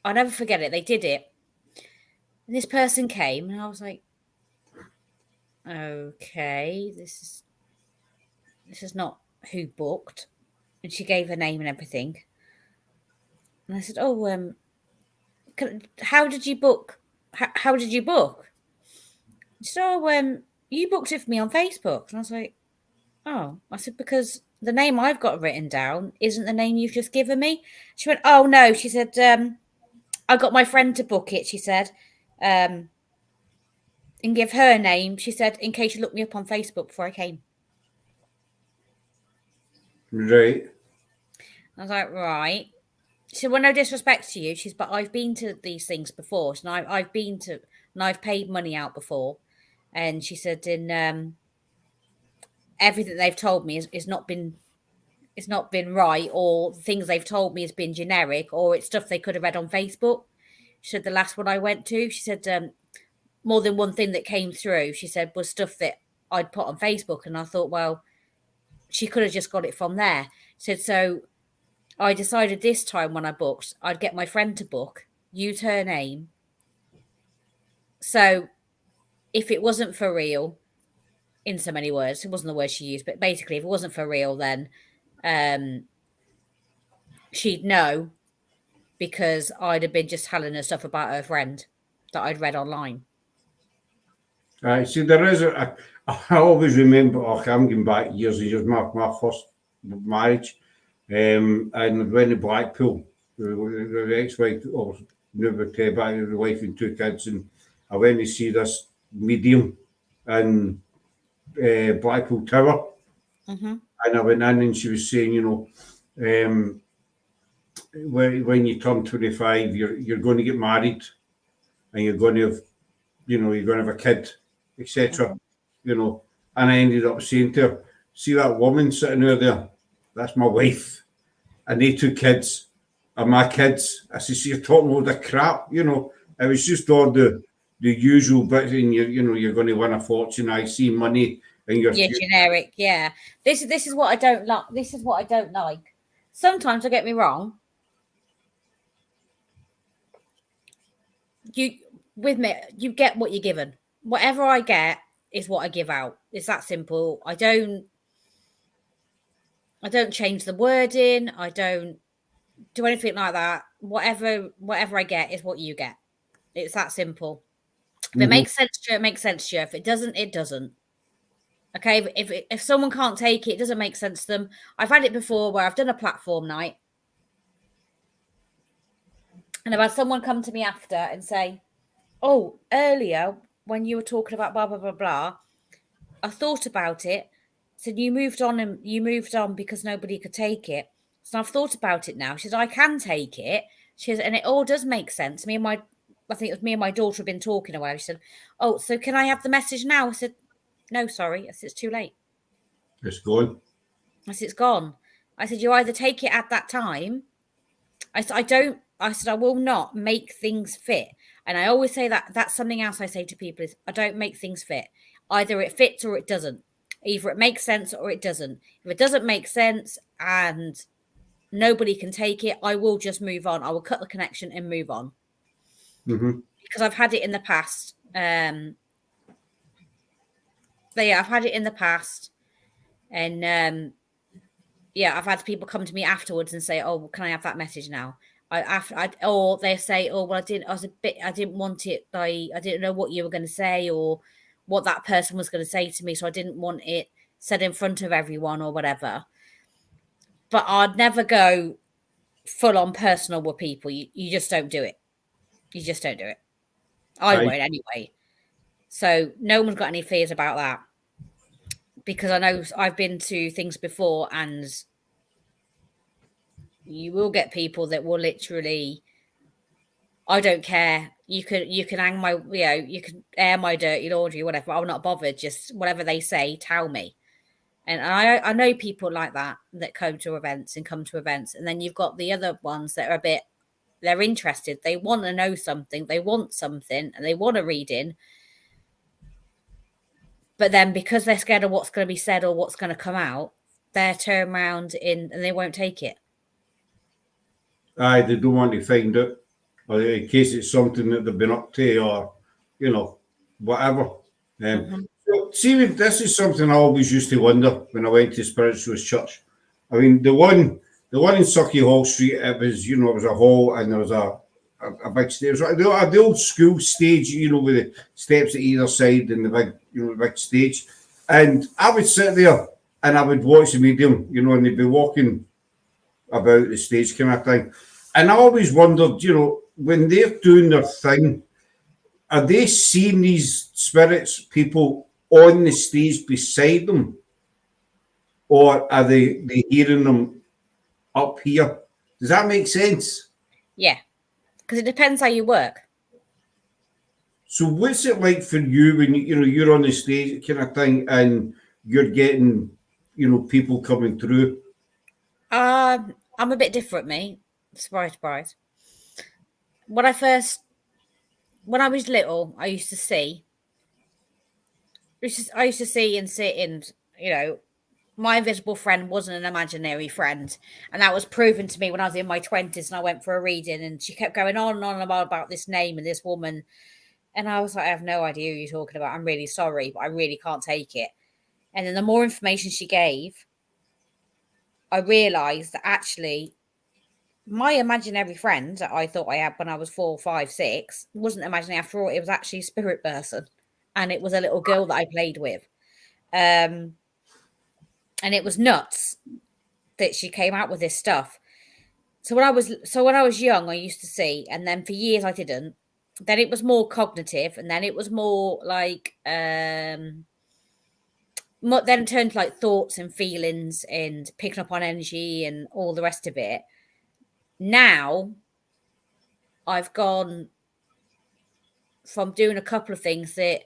[SPEAKER 2] I'll never forget it. They did it, And this person came, and I was like, okay, this is not who booked. And she gave her name and everything. And I said, oh, how did you book? How did you book? She said, oh, you booked it for me on Facebook. And I was like, oh. I said, because the name I've got written down isn't the name you've just given me. She went, oh, no. She said, I got my friend to book it, she said, and give her name. She said, in case you looked me up on Facebook before I came.
[SPEAKER 1] Right.
[SPEAKER 2] I was like, right. She said, well, no disrespect to you. She's, but I've been to these things before. And I've been to, and I've paid money out before. And she said, in everything they've told me is not been, it's not been right, or the things they've told me has been generic, or it's stuff they could have read on Facebook. She said, the last one I went to, she said, more than one thing that came through, she said, was stuff that I'd put on Facebook. And I thought, well, she could have just got it from there. She said, so I decided this time when I booked, I'd get my friend to book, use her name. So if it wasn't for real, in so many words, it wasn't the word she used, but basically, if it wasn't for real, then she'd know, because I'd have been just telling her stuff about her friend that I'd read online.
[SPEAKER 1] See, there is I always remember, I'm going back years and years, my first marriage, and when in Blackpool, the ex-wife, or never came back, the wife and two kids, and I went to see this medium in Blackpool Tower, and I went in and she was saying, when you turn 25, you're going to get married, and you're going to have, you're going to have a kid, etc. And I ended up saying to her, see that woman sitting there, that's my wife, and they two kids are my kids. I said, see, you're talking all the crap, it was just all the usual bits, and you're going to win a fortune. I see money in your future.
[SPEAKER 2] Generic, yeah. This is what I don't like. This is what I don't like. Sometimes, don't get me wrong, with me, you get what you're given. Whatever I get is what I give out. It's that simple. I don't change the wording. I don't do anything like that. Whatever I get is what you get. It's that simple. If it makes sense to you, it makes sense to you. If it doesn't, it doesn't. Okay, if someone can't take it, it doesn't make sense to them. I've had it before where I've done a platform night, and I've had someone come to me after and say, oh, earlier when you were talking about blah, blah, blah, blah, I thought about it. Said you moved on because nobody could take it. So I've thought about it now. She said, I can take it. She said, and it all does make sense. I think it was me and my daughter have been talking a while. She said, oh, so can I have the message now? I said, no, sorry. I said, it's too late.
[SPEAKER 1] It's gone.
[SPEAKER 2] I said, it's gone. I said, you either take it at that time. I said, I will not make things fit. And I always say that's something else I say to people is I don't make things fit. Either it fits or it doesn't. Either it makes sense or it doesn't. If it doesn't make sense and nobody can take it, I will just move on. I will cut the connection and move on. Because I've had it in the past. I've had it in the past. And I've had people come to me afterwards and say, oh, can I have that message now? Or they say, oh, well, I didn't want it. I didn't know what you were going to say or what that person was going to say to me. So I didn't want it said in front of everyone or whatever. But I'd never go full on personal with people. You just don't do it. You just don't do it. I won't anyway. So no one's got any fears about that. Because I know I've been to things before and you will get people that will literally, I don't care. You can hang my, you can air my dirty laundry, whatever. I'm not bothered. Just whatever they say, tell me. And I know people like that come to events. And then you've got the other ones that are they're interested. They want to know something. They want something and they want a reading. But then because they're scared of what's going to be said or what's going to come out, they're turned around and they won't take it.
[SPEAKER 1] They don't want to find out, or in case it's something that they've been up to, or you know, whatever. So, see, this is something I always used to wonder when I went to Spiritualist Church. I mean, the one in Sucky Hall Street, it was, you know, it was a hall and there was a big stage, the old school stage, you know, with the steps at either side and the big, you know, the big stage. And I would sit there and I would watch the medium, you know, and they'd be walking about the stage kind of thing. And I always wondered, you know, when they're doing their thing, are they seeing these spirits, people on the stage beside them? Or are they hearing them up here? Does that make sense?
[SPEAKER 2] Yeah, because it depends how you work.
[SPEAKER 1] So what's it like for you when you're on the stage kind of thing and you're getting, you know, people coming through?
[SPEAKER 2] I'm a bit different, me. Surprise, surprise. When I was little, I used to see and sit and, you know, my invisible friend wasn't an imaginary friend. And that was proven to me when I was in my 20s and I went for a reading and she kept going on and on about this name and this woman. And I was like, I have no idea who you're talking about. I'm really sorry, but I really can't take it. And then the more information she gave, I realised that actually my imaginary friend that I thought I had when I was 4, 5, 6 wasn't imaginary after all. It was actually a spirit person. And it was a little girl that I played with. And it was nuts that she came out with this stuff. So when I was young, I used to see, and then for years I didn't. Then it was more cognitive, and then it was more like then it turned to like thoughts and feelings and picking up on energy and all the rest of it. Now I've gone from doing a couple of things that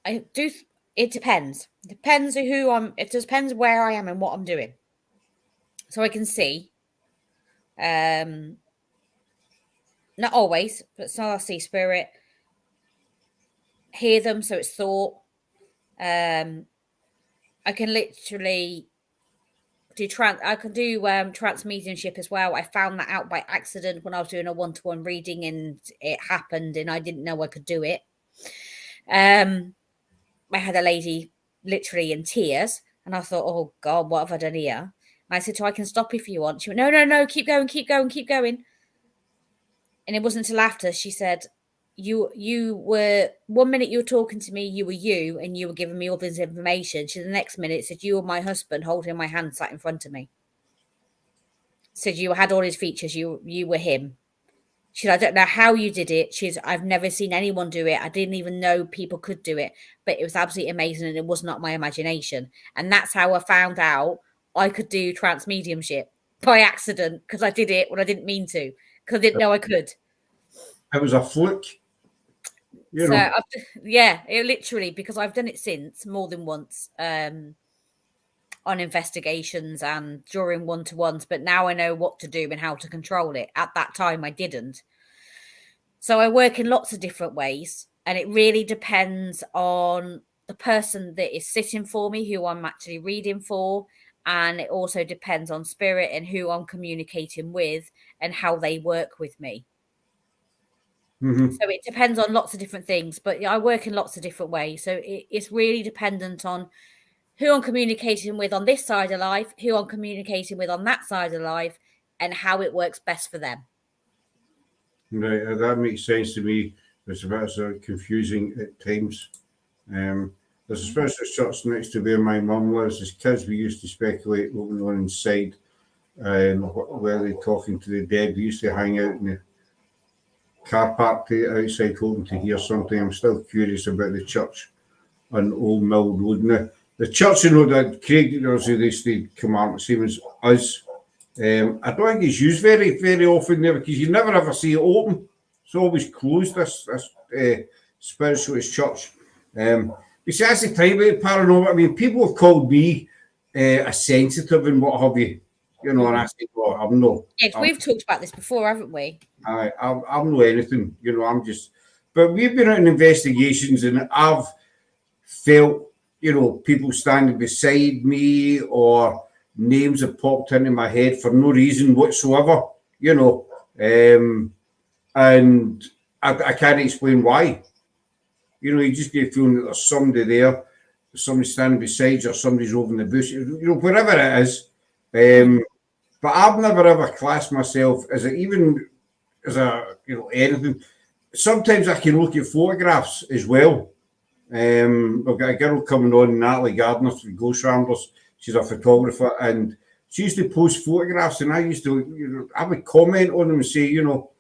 [SPEAKER 2] I do. It depends. It depends who I'm. It depends where I am and what I'm doing. So I can see. Not always, but so I see spirit. Hear them, so it's thought. I can literally do I can do trance mediumship as well. I found that out by accident when I was doing a one-to-one reading and it happened and I didn't know I could do it. I had a lady literally in tears and I thought, oh God, what have I done here? And I said to her, I can stop if you want. She went, no, keep going, keep going, keep going. And it wasn't until after she said, you were 1 minute you were talking to me, you were you, and you were giving me all this information. She the next minute said you were my husband holding my hand sat in front of me. Said you had all his features, you were him. She said, I don't know how you did it. She's I've never seen anyone do it. I didn't even know people could do it, but it was absolutely amazing and it was not my imagination. And that's how I found out I could do trance mediumship by accident because I did it when I didn't mean to, because I didn't know I could.
[SPEAKER 1] It was a fluke. You know.
[SPEAKER 2] It literally, because I've done it since more than once on investigations and during one-to-ones, but now I know what to do and how to control it. At that time, I didn't. So I work in lots of different ways, and it really depends on the person that is sitting for me, who I'm actually reading for, and it also depends on spirit and who I'm communicating with and how they work with me.
[SPEAKER 1] Mm-hmm.
[SPEAKER 2] So it depends on lots of different things, but I work in lots of different ways. So it's really dependent on who I'm communicating with on this side of life, who I'm communicating with on that side of life, and how it works best for them.
[SPEAKER 1] Right, that makes sense to me. It's a bit sort of confusing at times. There's a special church next to where my mum lives. As kids, we used to speculate what went on inside, where they're talking to the dead. We used to hang out in the car park outside hoping to hear something. I'm still curious about the church on Old Mill Road. Now, the church, you know, that Craig, obviously, they stayed command, same as us. I don't think it's used very, very often there because you never ever see it open. It's always closed, this spiritualist church. Besides the time about paranormal, I mean, people have called me a sensitive and what have you, you know, and I say, well, I'm not.
[SPEAKER 2] Yes, we've talked about this before, haven't we?
[SPEAKER 1] I'm not anything, you know, I'm just, but we've been out in investigations and I've felt, you know, people standing beside me or names have popped into my head for no reason whatsoever, you know, and I can't explain why. You know, you just get a feeling that there's somebody there, somebody standing beside you, or somebody's over in the bush, you know, wherever it is. But I've never ever classed myself as even as a, you know, anything. Sometimes I can look at photographs as well. I've got a girl coming on, Natalie Gardner from Ghost Ramblers. She's a photographer, and she used to post photographs, and I used to, you know, I would comment on them and say, you know,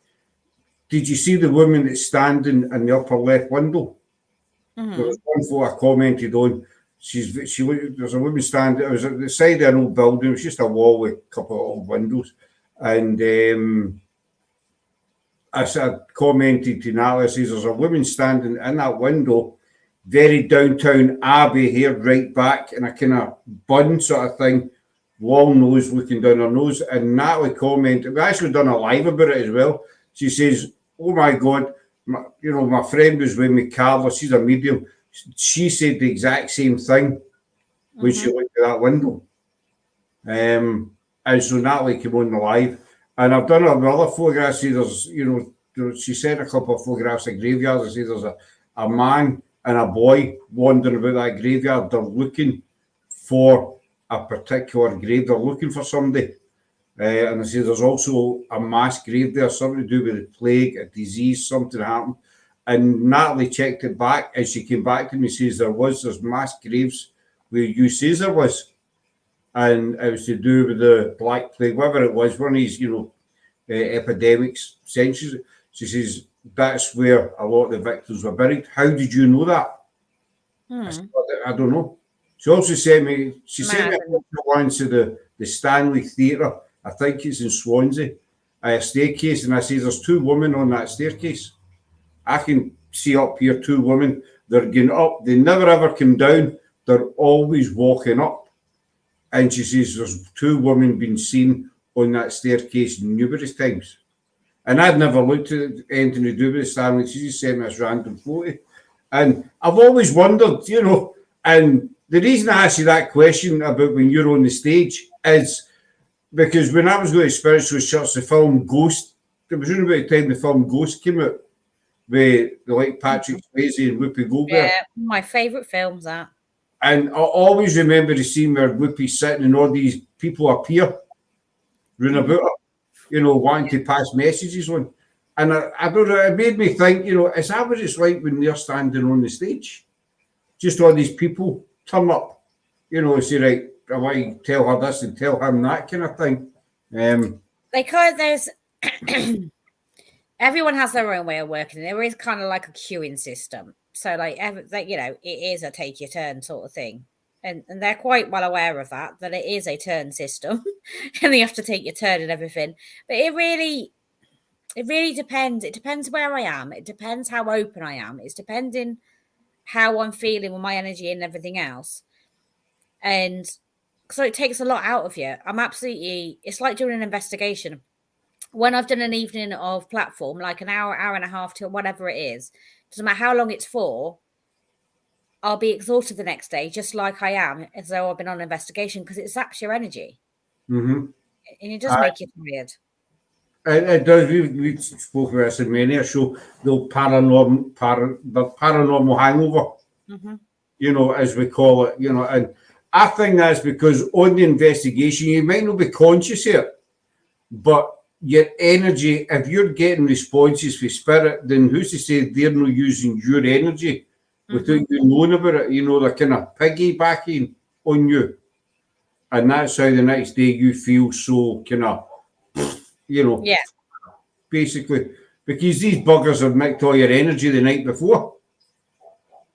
[SPEAKER 1] did you see the woman that's standing in the upper left window? There was one photo I commented on. There's a woman standing. It was at the side of an old building. It was just a wall with a couple of old windows, and I commented to Natalie, I says, there's a woman standing in that window, very Downtown Abbey, hair right back, and a kind of bun sort of thing, long nose looking down her nose. And Natalie commented, we actually done a live about it as well. She says, oh my God, my friend was with me, Carla, she's a medium. She said the exact same thing when she looked at that window. And so Natalie came on the live. And I've done another photograph. See, there's, you know, she sent a couple of photographs of graveyards. I see there's a man and a boy wandering about that graveyard. They're looking for a particular grave. They're looking for somebody. And I see there's also a mass grave there, something to do with the plague, a disease, something happened. And Natalie checked it back, and she came back to me and says there's mass graves where you says there was. And it was to do with the Black Plague, whatever it was, one of these, you know, epidemics, centuries. She says that's where a lot of the victims were buried. How did you know that? I don't know. She also sent me a picture once of the Stanley Theatre. I think it's in Swansea, a staircase, and I say there's two women on that staircase. I can see up here two women. They're going up. They never ever come down. They're always walking up. And she says there's two women been seen on that staircase numerous times. And I'd never looked at anything to do with the Stanley. She just sent me this random photo. And I've always wondered, you know, and the reason I asked you that question about when you're on the stage is because when I was going to Spiritual Church, the film Ghost, it was around about the time the film Ghost came out, with the late Patrick Swayze and Whoopi Goldberg.
[SPEAKER 2] Yeah, my favourite film's that.
[SPEAKER 1] And I always remember the scene where Whoopi's sitting and all these people appear round about her, you know, wanting to pass messages on. And I don't know, it made me think, you know, is that what it's like when they're standing on the stage? Just all these people turn up, you know, say, right, I want to tell her this and tell him that kind of thing.
[SPEAKER 2] There's everyone has their own way of working. There is kind of like a queuing system. So, you know, it is a take your turn sort of thing. And they're quite well aware of that it is a turn system and you have to take your turn and everything. But it really depends. It depends where I am. It depends how open I am. It's depending how I'm feeling with my energy and everything else. And so it takes a lot out of you. It's like doing an investigation. When I've done an evening of platform, like an hour and a half to whatever it is, doesn't matter how long it's for, I'll be exhausted the next day, just like I am, as though I've been on an investigation, because it saps your energy.
[SPEAKER 1] Mm-hmm.
[SPEAKER 2] And it does make you tired.
[SPEAKER 1] It does. We spoke about this in many a show, the paranormal hangover, you know, as we call it, you know. And I think that's because on the investigation, you might not be conscious here, but your energy, if you're getting responses for spirit, then who's to say they're not using your energy without you knowing about it? You know, they're kind of piggybacking on you. And that's how the next day you feel so kind of, you know, basically, because these buggers have nicked all your energy the night before,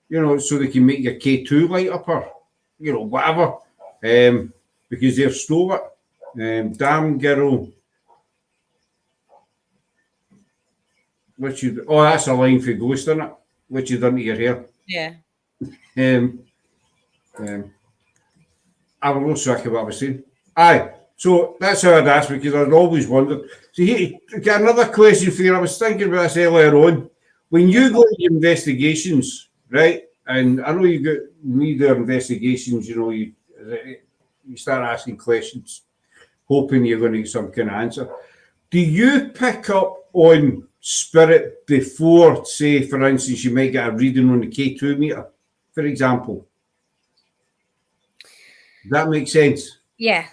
[SPEAKER 1] you know, so they can make your K2 light up or, you know, whatever, because they've stole it. Damn girl. That's a line for Ghost, isn't it? What you done to your hair.
[SPEAKER 2] Yeah.
[SPEAKER 1] I will lose track of what I was saying. Aye. So that's how I'd ask, because I'd always wondered. So got another question for you. I was thinking about this earlier on. When you go into investigations, right? And I know you got media investigations, you know, you start asking questions, hoping you're going to get some kind of answer. Do you pick up on spirit before, say, for instance, you might get a reading on the K2 meter, for example. Does that make sense?
[SPEAKER 2] Yeah.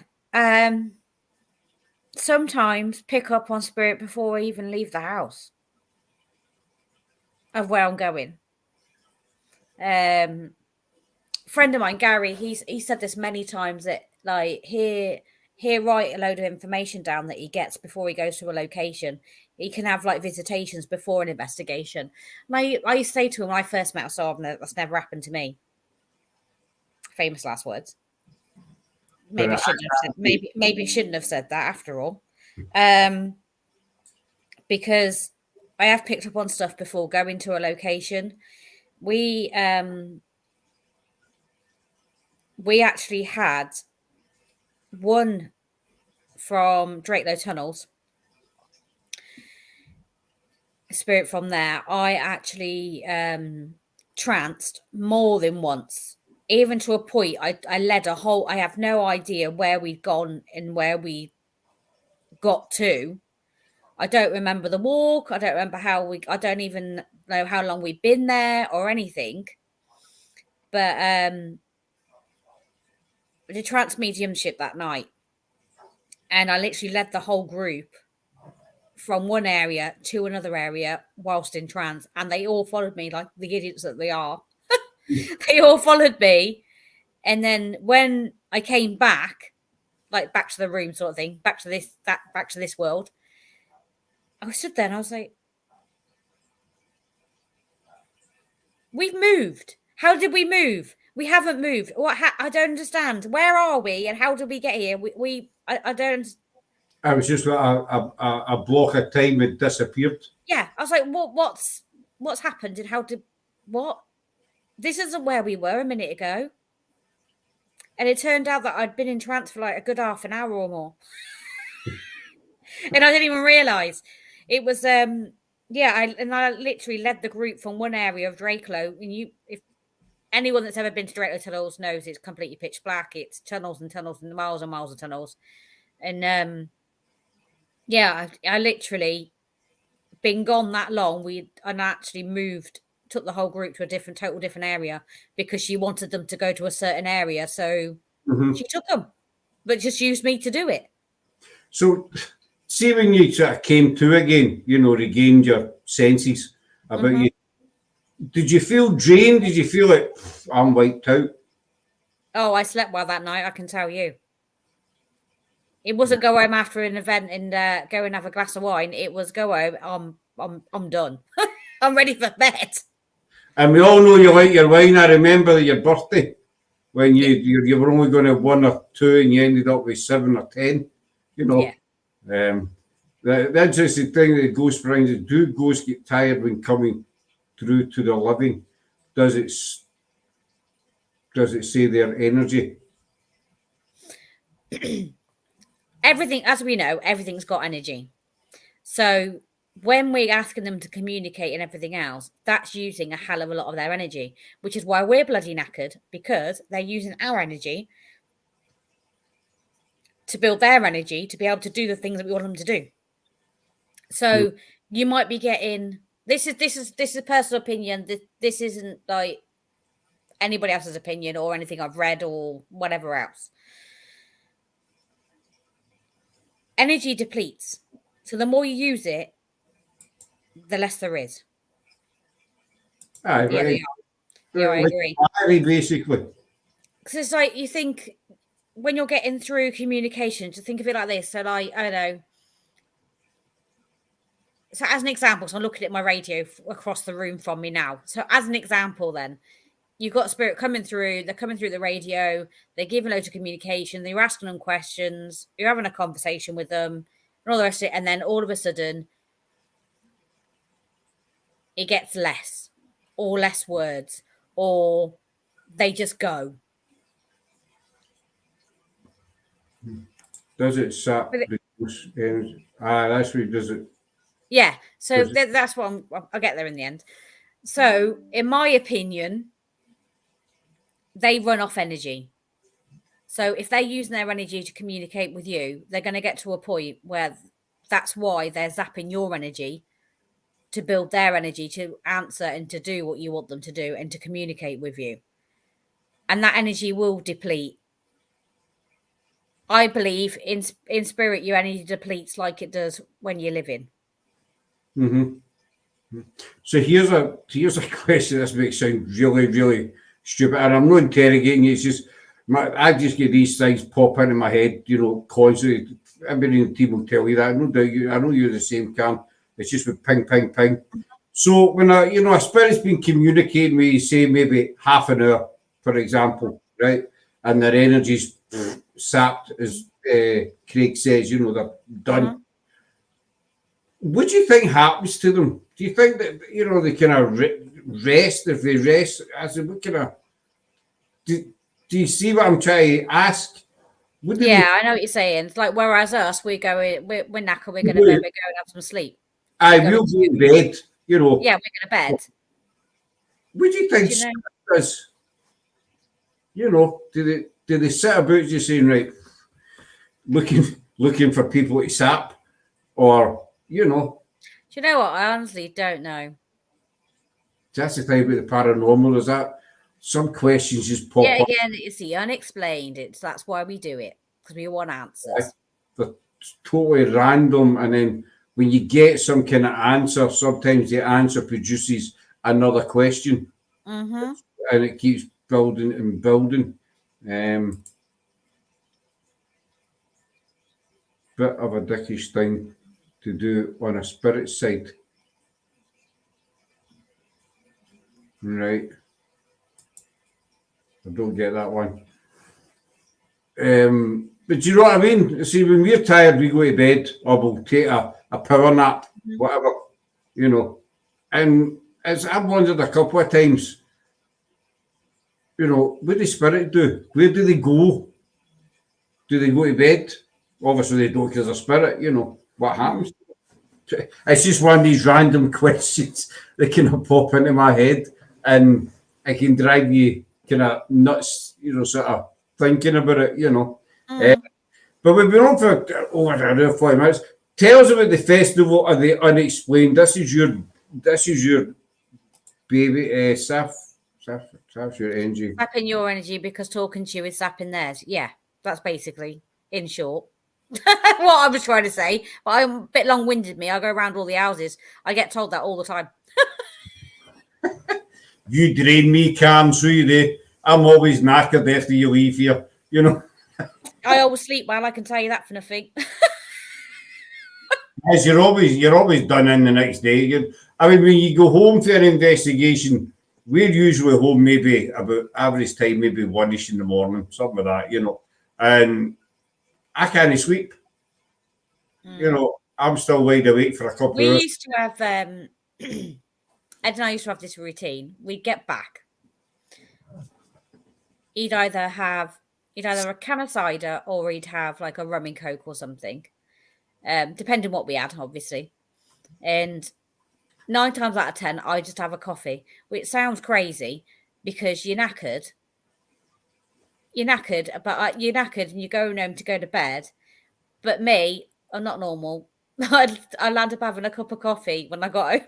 [SPEAKER 2] Sometimes pick up on spirit before I even leave the house of where I'm going. Friend of mine, Gary, he said this many times, that like he'll write a load of information down that he gets before he goes to a location. He can have like visitations before an investigation. And I used to say to him when I first met him, so that's never happened to me. Famous last words. Maybe shouldn't have said that after all. Because I have picked up on stuff before going to a location. We actually had one from Drakelow Tunnels, spirit from there. I actually tranced more than once, even to a point I led a whole, I have no idea where we'd gone and where we got to. I don't remember the walk. I don't remember I don't even know how long we'd been there or anything. But we did trance mediumship that night. And I literally led the whole group from one area to another area whilst in trance. And they all followed me like the idiots that they are. They all followed me. And then when I came back, like back to the room sort of thing, back to this world, I stood there and I was like, we've moved. How did we move? We haven't moved. I don't understand. Where are we and how did we get here? I don't.
[SPEAKER 1] I was just like a block of time had disappeared.
[SPEAKER 2] Yeah, I was like, what's happened and what? This isn't where we were a minute ago. And it turned out that I'd been in trance for like a good half an hour or more. And I didn't even realise. It was I literally led the group from one area of Drakelow. And if anyone that's ever been to Drakelow Tunnels knows, it's completely pitch black. It's tunnels and tunnels and miles of tunnels. And I literally been gone that long. And actually took the whole group to a total different area because she wanted them to go to a certain area. So she took them, but just used me to do it.
[SPEAKER 1] So see, when you sort of came to again, regained your senses about you, did you feel drained? Did you feel like, I'm wiped out?
[SPEAKER 2] Oh, I slept well that night, I can tell you. It wasn't go home after an event and go and have a glass of wine. It was go home, I'm done. I'm ready for bed. And
[SPEAKER 1] we all know you like your wine. I remember your birthday when you were only going to have 1 or 2 and you ended up with 7 or 10. Yeah. The interesting thing that ghost brings is, do ghosts get tired when coming through to the living? Does it say their energy?
[SPEAKER 2] Everything, as we know, everything's got energy. So when we're asking them to communicate and everything else, that's using a hell of a lot of their energy, which is why we're bloody knackered, because they're using our energy to build their energy to be able to do the things that we want them to do. So you might be getting, this is a personal opinion. This isn't like anybody else's opinion or anything I've read or whatever else. Energy depletes. So the more you use it, the less there is.
[SPEAKER 1] I agree. I agree, basically.
[SPEAKER 2] Because it's like, you think, when you're getting through communication, to think of it like this. So like, I don't know. So as an example, so I'm looking at my radio across the room from me now. So as an example, then you've got spirit coming through. They're coming through the radio. They're giving loads of communication. You're asking them questions. You're having a conversation with them and all the rest of it. And then all of a sudden, it gets less or less words, or they just go.
[SPEAKER 1] Does it sap? That's what does it.
[SPEAKER 2] Yeah, so that's what I'll get there in the end. So, in my opinion, they run off energy. So, if they're using their energy to communicate with you, they're going to get to a point where that's why they're zapping your energy to build their energy, to answer and to do what you want them to do and to communicate with you. And that energy will deplete. I believe in spirit, your energy depletes like it does when you're living.
[SPEAKER 1] So here's a question. This makes sound really, really stupid, and I'm not interrogating you. It's just I just get these things pop into my head, constantly. Everybody in the team will tell you that. I know you're the same, Cam. It's just with ping, ping, ping. So when a spirit's been communicating with you, say maybe half an hour, for example, right, and their energy's sapped, as Craig says, they're done. What do you think happens to them? Do you think that they kind of rest? If they rest, I said, what kind of do you see what I'm trying to ask?
[SPEAKER 2] I know what you're saying. It's like, whereas us, we're knackered, we're going to bed, we're going to have some sleep.
[SPEAKER 1] I will be in bed,
[SPEAKER 2] Yeah, we're going to bed.
[SPEAKER 1] What do you think does? Do they sit about just saying, right, looking for people to sap, or
[SPEAKER 2] Do you know what? I honestly don't know.
[SPEAKER 1] That's the thing about the paranormal, is that some questions just pop up.
[SPEAKER 2] Again, it's the unexplained. That's why we do it, because we want answers.
[SPEAKER 1] They're totally random, and then when you get some kind of answer, sometimes the answer produces another question, and it keeps building and building. Bit of a dickish thing to do on a spirit side. Right. I don't get that one. But do you know what I mean? See, when we're tired, we go to bed, or we'll take a power nap, whatever, And as I've wondered a couple of times, what does spirit do? Where do they go? Do they go to bed? Obviously, they don't, because they're spirit, what happens? It's just one of these random questions that kind of pop into my head, and it can drive you kind of nuts, sort of thinking about it, But we've been on for over 5 minutes. Tell us about the Festival of the Unexplained. This is your baby, Saf, your energy.
[SPEAKER 2] Sapping your energy because talking to you is sapping theirs. Yeah, that's basically, in short, what I was trying to say. But I'm a bit long-winded. I go around all the houses. I get told that all the time.
[SPEAKER 1] You drain me, Cam, so you do. I'm always knackered after you leave here,
[SPEAKER 2] I always sleep well, I can tell you that for nothing.
[SPEAKER 1] As you're always done in the next day. When you go home for an investigation, we're usually home maybe about average time, maybe 1ish in the morning, something like that, And I can't sleep. I'm still wide awake for a couple of hours.
[SPEAKER 2] We used to have Ed and I used to have this routine. We'd get back. He'd either have a can of cider, or he'd have like a rum and coke or something, depending what we had, obviously. And 9 times out of 10, I just have a coffee, which sounds crazy because you're knackered. You're knackered, and you're going home to go to bed. But me, I'm not normal. I land up having a cup of coffee when I got home.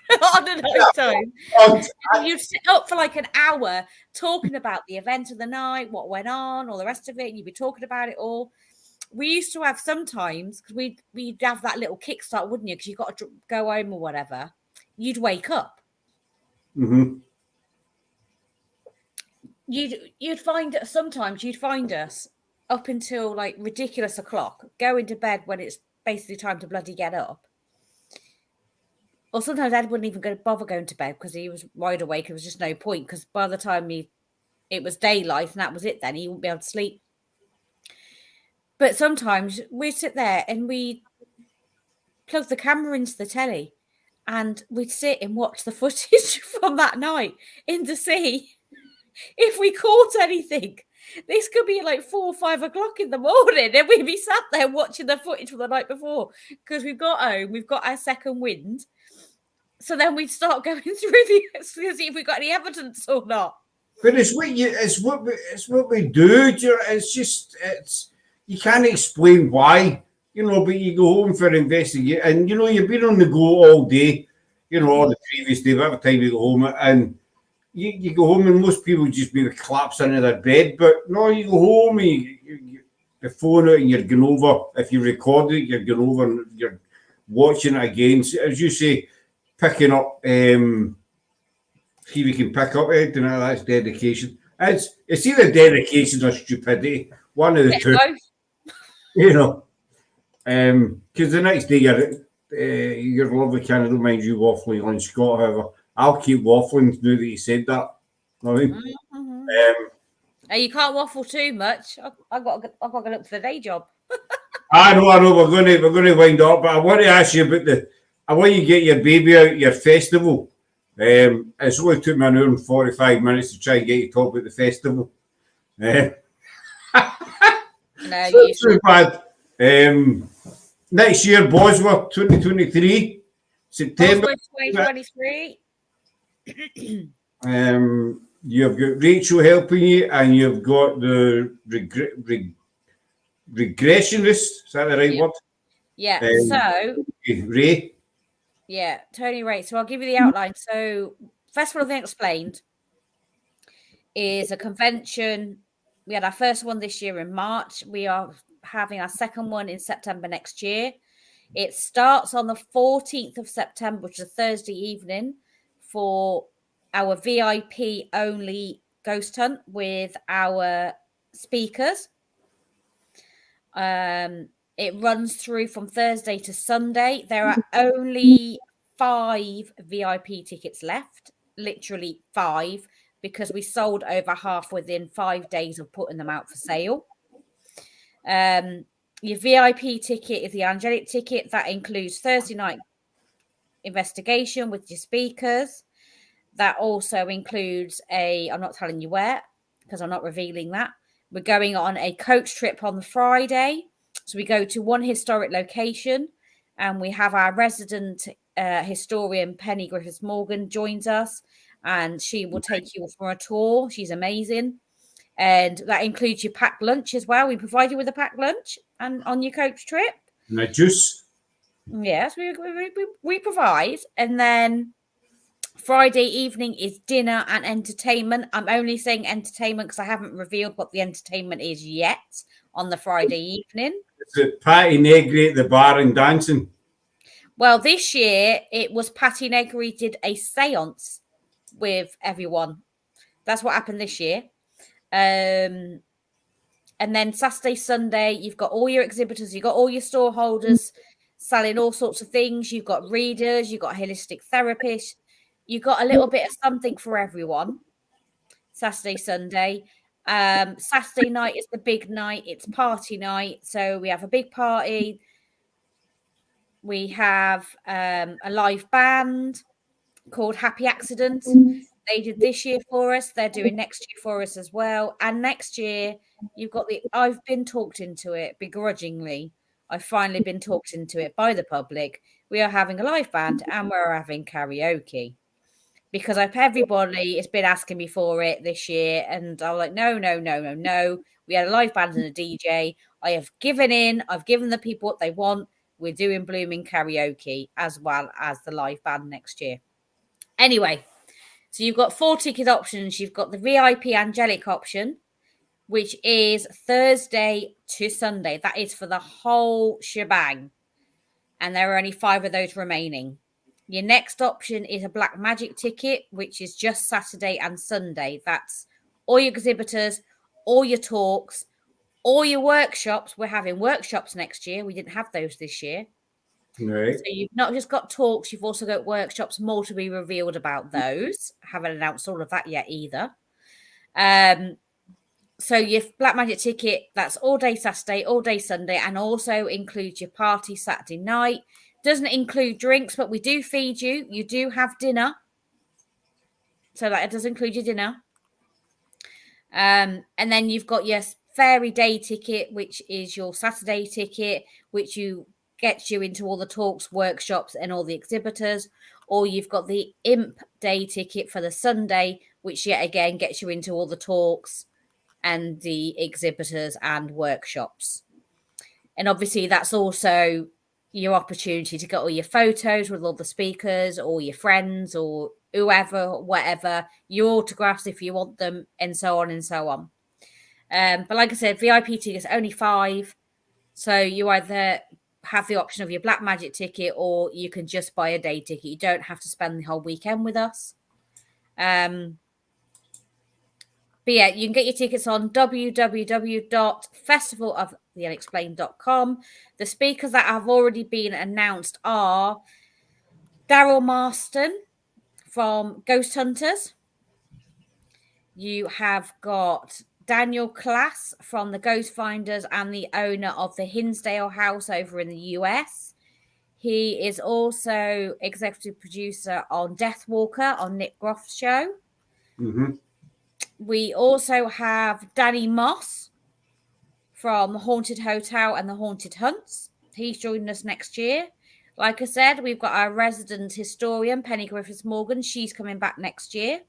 [SPEAKER 2] On a night time. And you'd sit up for like an hour talking about the event of the night, what went on, all the rest of it, and you'd be talking about it all. We used to have sometimes, because we'd have that little kickstart, wouldn't you? Because you got to go home or whatever. You'd wake up. You'd find us up until like ridiculous o'clock, going to bed when it's basically time to bloody get up. Or sometimes Ed wouldn't even bother going to bed because he was wide awake. There was just no point, because by the time it was daylight and that was it, then he wouldn't be able to sleep. But sometimes we'd sit there and we'd plug the camera into the telly and we'd sit and watch the footage from that night to see if we caught anything. This could be like 4 or 5 o'clock in the morning, and we'd be sat there watching the footage from the night before, because we've got home, we've got our second wind. So then we'd start going through to see if we got any evidence or not.
[SPEAKER 1] But it's what we do. It's just you can't explain why, but you go home for an investigation, and you've been on the go all day. you know, or the previous day, whatever time you go home, and you go home and most people just maybe collapse into their bed, but no, you go home and you phone it and you're going over. If you record it, you're going over and you're watching it again. So, as you say, picking up, see if you can pick up anything. That's dedication. It's either dedication or stupidity. One of the two, you know. Because the next day your lovely Canada don't mind you waffling on Scott. However, I'll keep waffling now that you said that. I mean,
[SPEAKER 2] you can't waffle too much. I've got to go look for the day job.
[SPEAKER 1] I know. We're going to wind up, but I want to ask you about I want you to get your baby out your festival. It's only took me an hour and 45 minutes to try and get you to talk about the festival.
[SPEAKER 2] No,
[SPEAKER 1] it's too bad. Next year, Bosworth 2023, September.
[SPEAKER 2] Bosworth 2023.
[SPEAKER 1] You've got Rachel helping you, and you've got the regressionist. Is that the right word?
[SPEAKER 2] Yeah. So
[SPEAKER 1] Ray.
[SPEAKER 2] Yeah, Tony Ray. So I'll give you the outline. So Festival of The Unexplained is a convention. We had our first one this year in March. We are having our second one in September next year. It starts on the 14th of September, which is a Thursday evening, for our VIP only ghost hunt with our speakers. It runs through from Thursday to Sunday. There are only 5 VIP tickets left, literally 5, because we sold over half within 5 days of putting them out for sale. Your VIP ticket is the angelic ticket. That includes Thursday night investigation with your speakers. That also includes I'm not telling you where, because I'm not revealing that. We're going on a coach trip on the Friday. So we go to one historic location, and we have our resident historian, Penny Griffiths Morgan, joins us, and she will take you for a tour. She's amazing. And that includes your packed lunch as well. We provide you with a packed lunch and on your coach trip.
[SPEAKER 1] And a juice.
[SPEAKER 2] Yes, we provide. And then Friday evening is dinner and entertainment. I'm only saying entertainment because I haven't revealed what the entertainment is yet on the Friday evening.
[SPEAKER 1] Is it Patty Negri at the bar and dancing?
[SPEAKER 2] Well, this year it was Patty Negri did a seance with everyone. That's what happened this year. And then Saturday, Sunday, you've got all your exhibitors, you've got all your store holders selling all sorts of things. You've got readers, you've got holistic therapists. You've got a little bit of something for everyone. Saturday, Sunday. Saturday night is the big night. It's party night. So we have a big party. We have a live band called Happy Accident. They did this year for us. They're doing next year for us as well. And next year, you've got I've been talked into it begrudgingly. I've finally been talked into it by the public. We are having a live band and we're having karaoke. Because everybody has been asking me for it this year. And I was like, no. We had a live band and a DJ. I have given in. I've given the people what they want. We're doing blooming karaoke as well as the live band next year. Anyway, so you've got 4 ticket options. You've got the VIP angelic option, which is Thursday to Sunday. That is for the whole shebang. And there are only 5 of those remaining. Your next option is a black magic ticket, which is just Saturday and Sunday. That's all your exhibitors, all your talks, all your workshops. We're having workshops next year. We didn't have those this year.
[SPEAKER 1] Right.
[SPEAKER 2] So you've not just got talks, you've also got workshops, more to be revealed about those. Haven't announced all of that yet either. So your black magic ticket, that's all day Saturday, all day Sunday, and also includes your party Saturday night. Doesn't include drinks, but we do feed you. You do have dinner. So that it does include your dinner. And then you've got your fairy day ticket, which is your Saturday ticket, which gets you into all the talks, workshops, and all the exhibitors. Or you've got the imp day ticket for the Sunday, which yet again gets you into all the talks and the exhibitors and workshops. And obviously that's also your opportunity to get all your photos with all the speakers or your friends or whoever, whatever, your autographs if you want them, and so on and so on. But like I said, VIP tickets only £5. So you either have the option of your Black Magic ticket or you can just buy a day ticket. You don't have to spend the whole weekend with us. But yeah, you can get your tickets on www.festivaloftheunexplained.com. The speakers that have already been announced are Daryl Marston from Ghost Hunters. You have got Daniel Class from the Ghost Finders and the owner of the Hinsdale House over in the US. He is also executive producer on Deathwalker on Nick Groff's show.
[SPEAKER 1] Mm-hmm.
[SPEAKER 2] We also have Danny Moss from Haunted Hotel and the Haunted Hunts. He's joining us next year. Like I said, we've got our resident historian, Penny Griffiths-Morgan. She's coming back next year.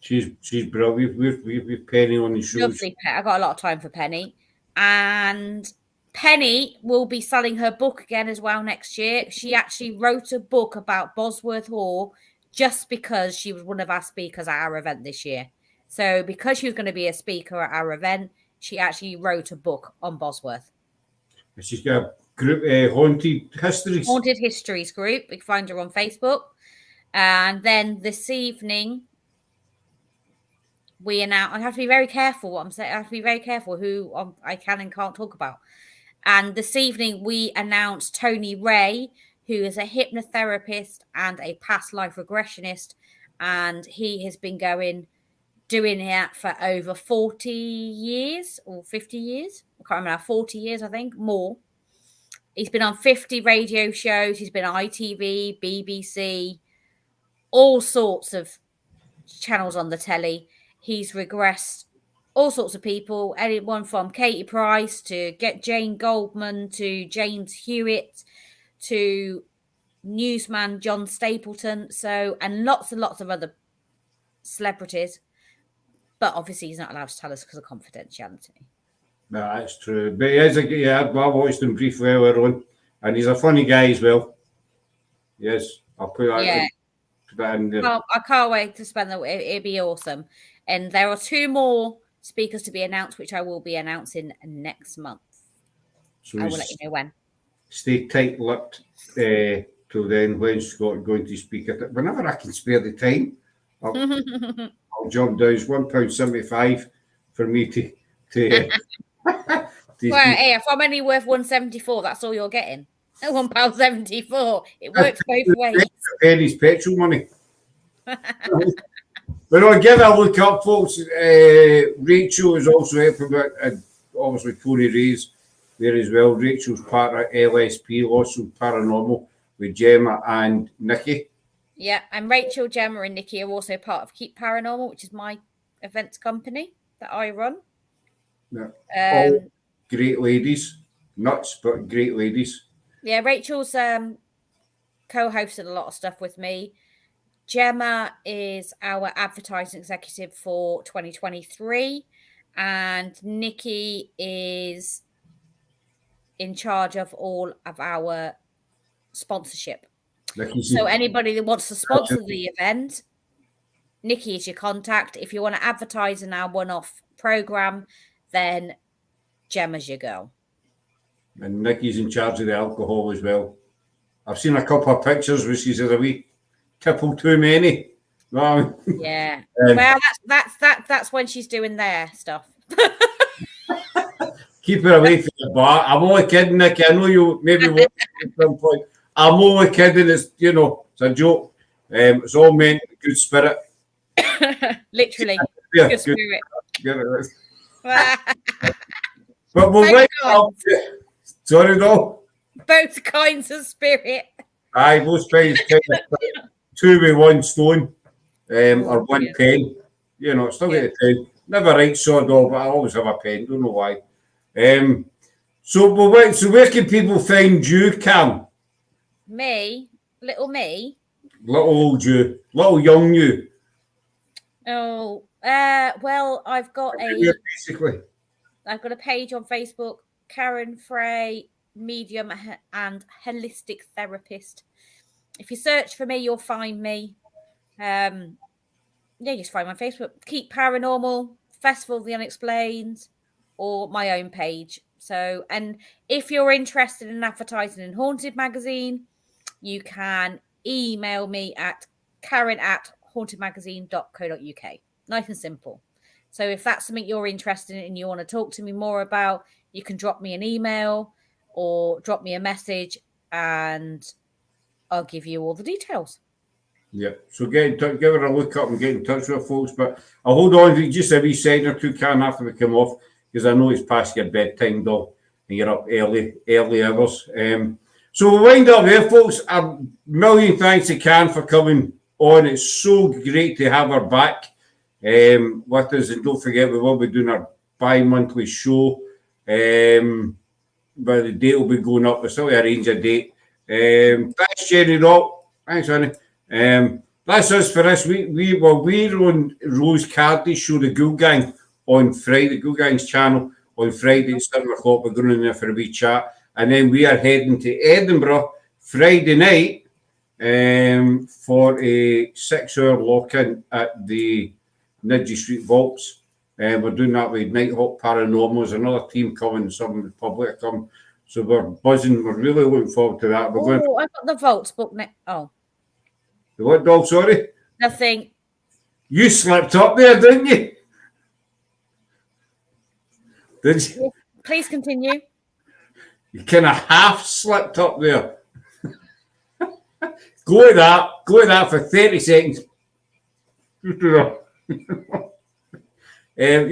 [SPEAKER 1] She's brilliant. We've Penny on the show.
[SPEAKER 2] Lovely. I got a lot of time for Penny. And Penny will be selling her book again as well next year. She actually wrote a book about Bosworth Hall just because she was one of our speakers at our event this year. So because she was going to be a speaker at our event, she actually wrote a book on Bosworth.
[SPEAKER 1] She's got a group, Haunted Histories.
[SPEAKER 2] Haunted Histories group. We can find her on Facebook. And then this evening, we announce. I have to be very careful what I'm saying. I have to be very careful who I can and can't talk about. And this evening, we announced Tony Ray, who is a hypnotherapist and a past life regressionist. And he has been doing it for over 40 years or 50 years. I can't remember, 40 years, I think, more. He's been on 50 radio shows. He's been on ITV, BBC, all sorts of channels on the telly. He's regressed all sorts of people, anyone from Katie Price to get Jane Goldman to James Hewitt to newsman John Stapleton. So, and lots and lots of other celebrities. But obviously, he's not allowed to tell us because of confidentiality.
[SPEAKER 1] No, that's true. But he is I watched him briefly earlier on, and he's a funny guy as well. Yes, I'll put that, put that in there.
[SPEAKER 2] I can't wait to spend the. It'd be awesome. And there are 2 more speakers to be announced, which I will be announcing next month. So I will let you know when.
[SPEAKER 1] Stay tight-lipped till then when she's going to speak at it. Whenever I can spare the time, I'll jump down. It's £1.75 for me to
[SPEAKER 2] well, hey, if I'm only worth £1.74, that's all you're getting. £1.74. It works both ways.
[SPEAKER 1] Penny's petrol money. But I'll give it a look up, folks. Rachel is also helping with, and obviously Tony Ray's there as well. Rachel's part of LSP, also Paranormal, with Gemma and Nikki.
[SPEAKER 2] Yeah, and Rachel, Gemma, and Nikki are also part of Keap Paranormal, which is my events company that I run.
[SPEAKER 1] Yeah. All great ladies. Nuts, but great ladies.
[SPEAKER 2] Yeah, Rachel's co-hosted a lot of stuff with me. Gemma is our advertising executive for 2023, and Nikki is in charge of all of our sponsorship. So anybody that wants to sponsor the event, Nikki is your contact. If you want to advertise in our one-off program, then Gemma's your girl.
[SPEAKER 1] And Nikki's in charge of the alcohol as well. I've seen a couple of pictures where she's a wee tipple too many. No,
[SPEAKER 2] yeah. Well, that's when she's doing their stuff.
[SPEAKER 1] Keep her away from the bar. I'm only kidding, Nikki. I know you maybe won't at some point. I'm only kidding. It's it's a joke. It's all meant good spirit.
[SPEAKER 2] Literally,
[SPEAKER 1] yeah,
[SPEAKER 2] good spirit.
[SPEAKER 1] Good. But we'll wait. Sorry, no.
[SPEAKER 2] Both kinds of spirit.
[SPEAKER 1] Aye, both kinds. 2 with 1 stone, or 1 pen. Still get a pen. Never write sword all, but I always have a pen. Don't know why. So where can people find you, Cam?
[SPEAKER 2] Me, little me.
[SPEAKER 1] Little old you, little young you.
[SPEAKER 2] Oh, well, I've got
[SPEAKER 1] basically.
[SPEAKER 2] I've got a page on Facebook, Karen Fray medium and holistic therapist. If you search for me, you'll find me. Just find my Facebook, Keap Paranormal, Festival of The Unexplained, or my own page. So, and if you're interested in advertising in Haunted Magazine, you can email me at karen@hauntedmagazine.co.uk. Nice and simple. So if that's something you're interested in and you want to talk to me more about, you can drop me an email or drop me a message and I'll give you all the details.
[SPEAKER 1] Yeah, so get in touch, give her a look up and get in touch with her, folks. But I'll hold on to just a wee second or two, Karen, after we come off, because I know it's past your bedtime, doll, and you're up early hours. So we'll wind up there, folks. A million thanks to Karen for coming on. It's so great to have her back with us. And don't forget, we will be doing our bi-monthly show. But the date will be going up. We'll still arrange a date. Thanks, Jenny Rock. Thanks, honey. That's us for this week. We're on Rose Cardy's show, the Ghoul Gang, on Friday, Ghoul Gang's channel on Friday at 7 o'clock. We're going in there for a wee chat. And then we are heading to Edinburgh Friday night for a 6-hour lock-in at the Nidgy Street Vaults. We're doing that with Nighthawk Paranormal. There's another team coming, some of the public are coming. So we're buzzing. We're really looking forward to that.
[SPEAKER 2] I've got the Vaults book next. Oh.
[SPEAKER 1] The what, dog? Sorry?
[SPEAKER 2] Nothing.
[SPEAKER 1] You slipped up there, didn't you? Did you?
[SPEAKER 2] Please continue.
[SPEAKER 1] You kind of half slipped up there. Go with that for 30 seconds. You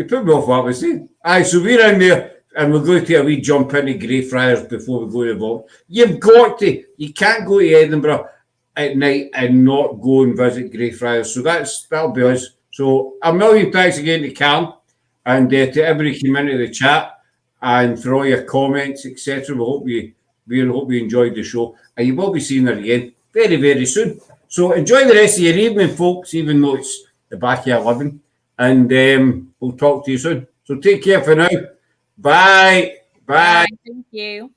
[SPEAKER 1] put me off what I was saying. Aye, so we're in there and we're going to take a wee jump into Greyfriars before we go to the vault. You can't go to Edinburgh at night and not go and visit Greyfriars. So that'll be us. So a million thanks again to Cam and to everybody who came into the chat and for all your comments, etc. We hope you enjoyed the show. And you will be seeing her again very, very soon. So enjoy the rest of your evening, folks, even though it's the back of 11. And we'll talk to you soon. So take care for now. Bye. Bye.
[SPEAKER 2] Thank you.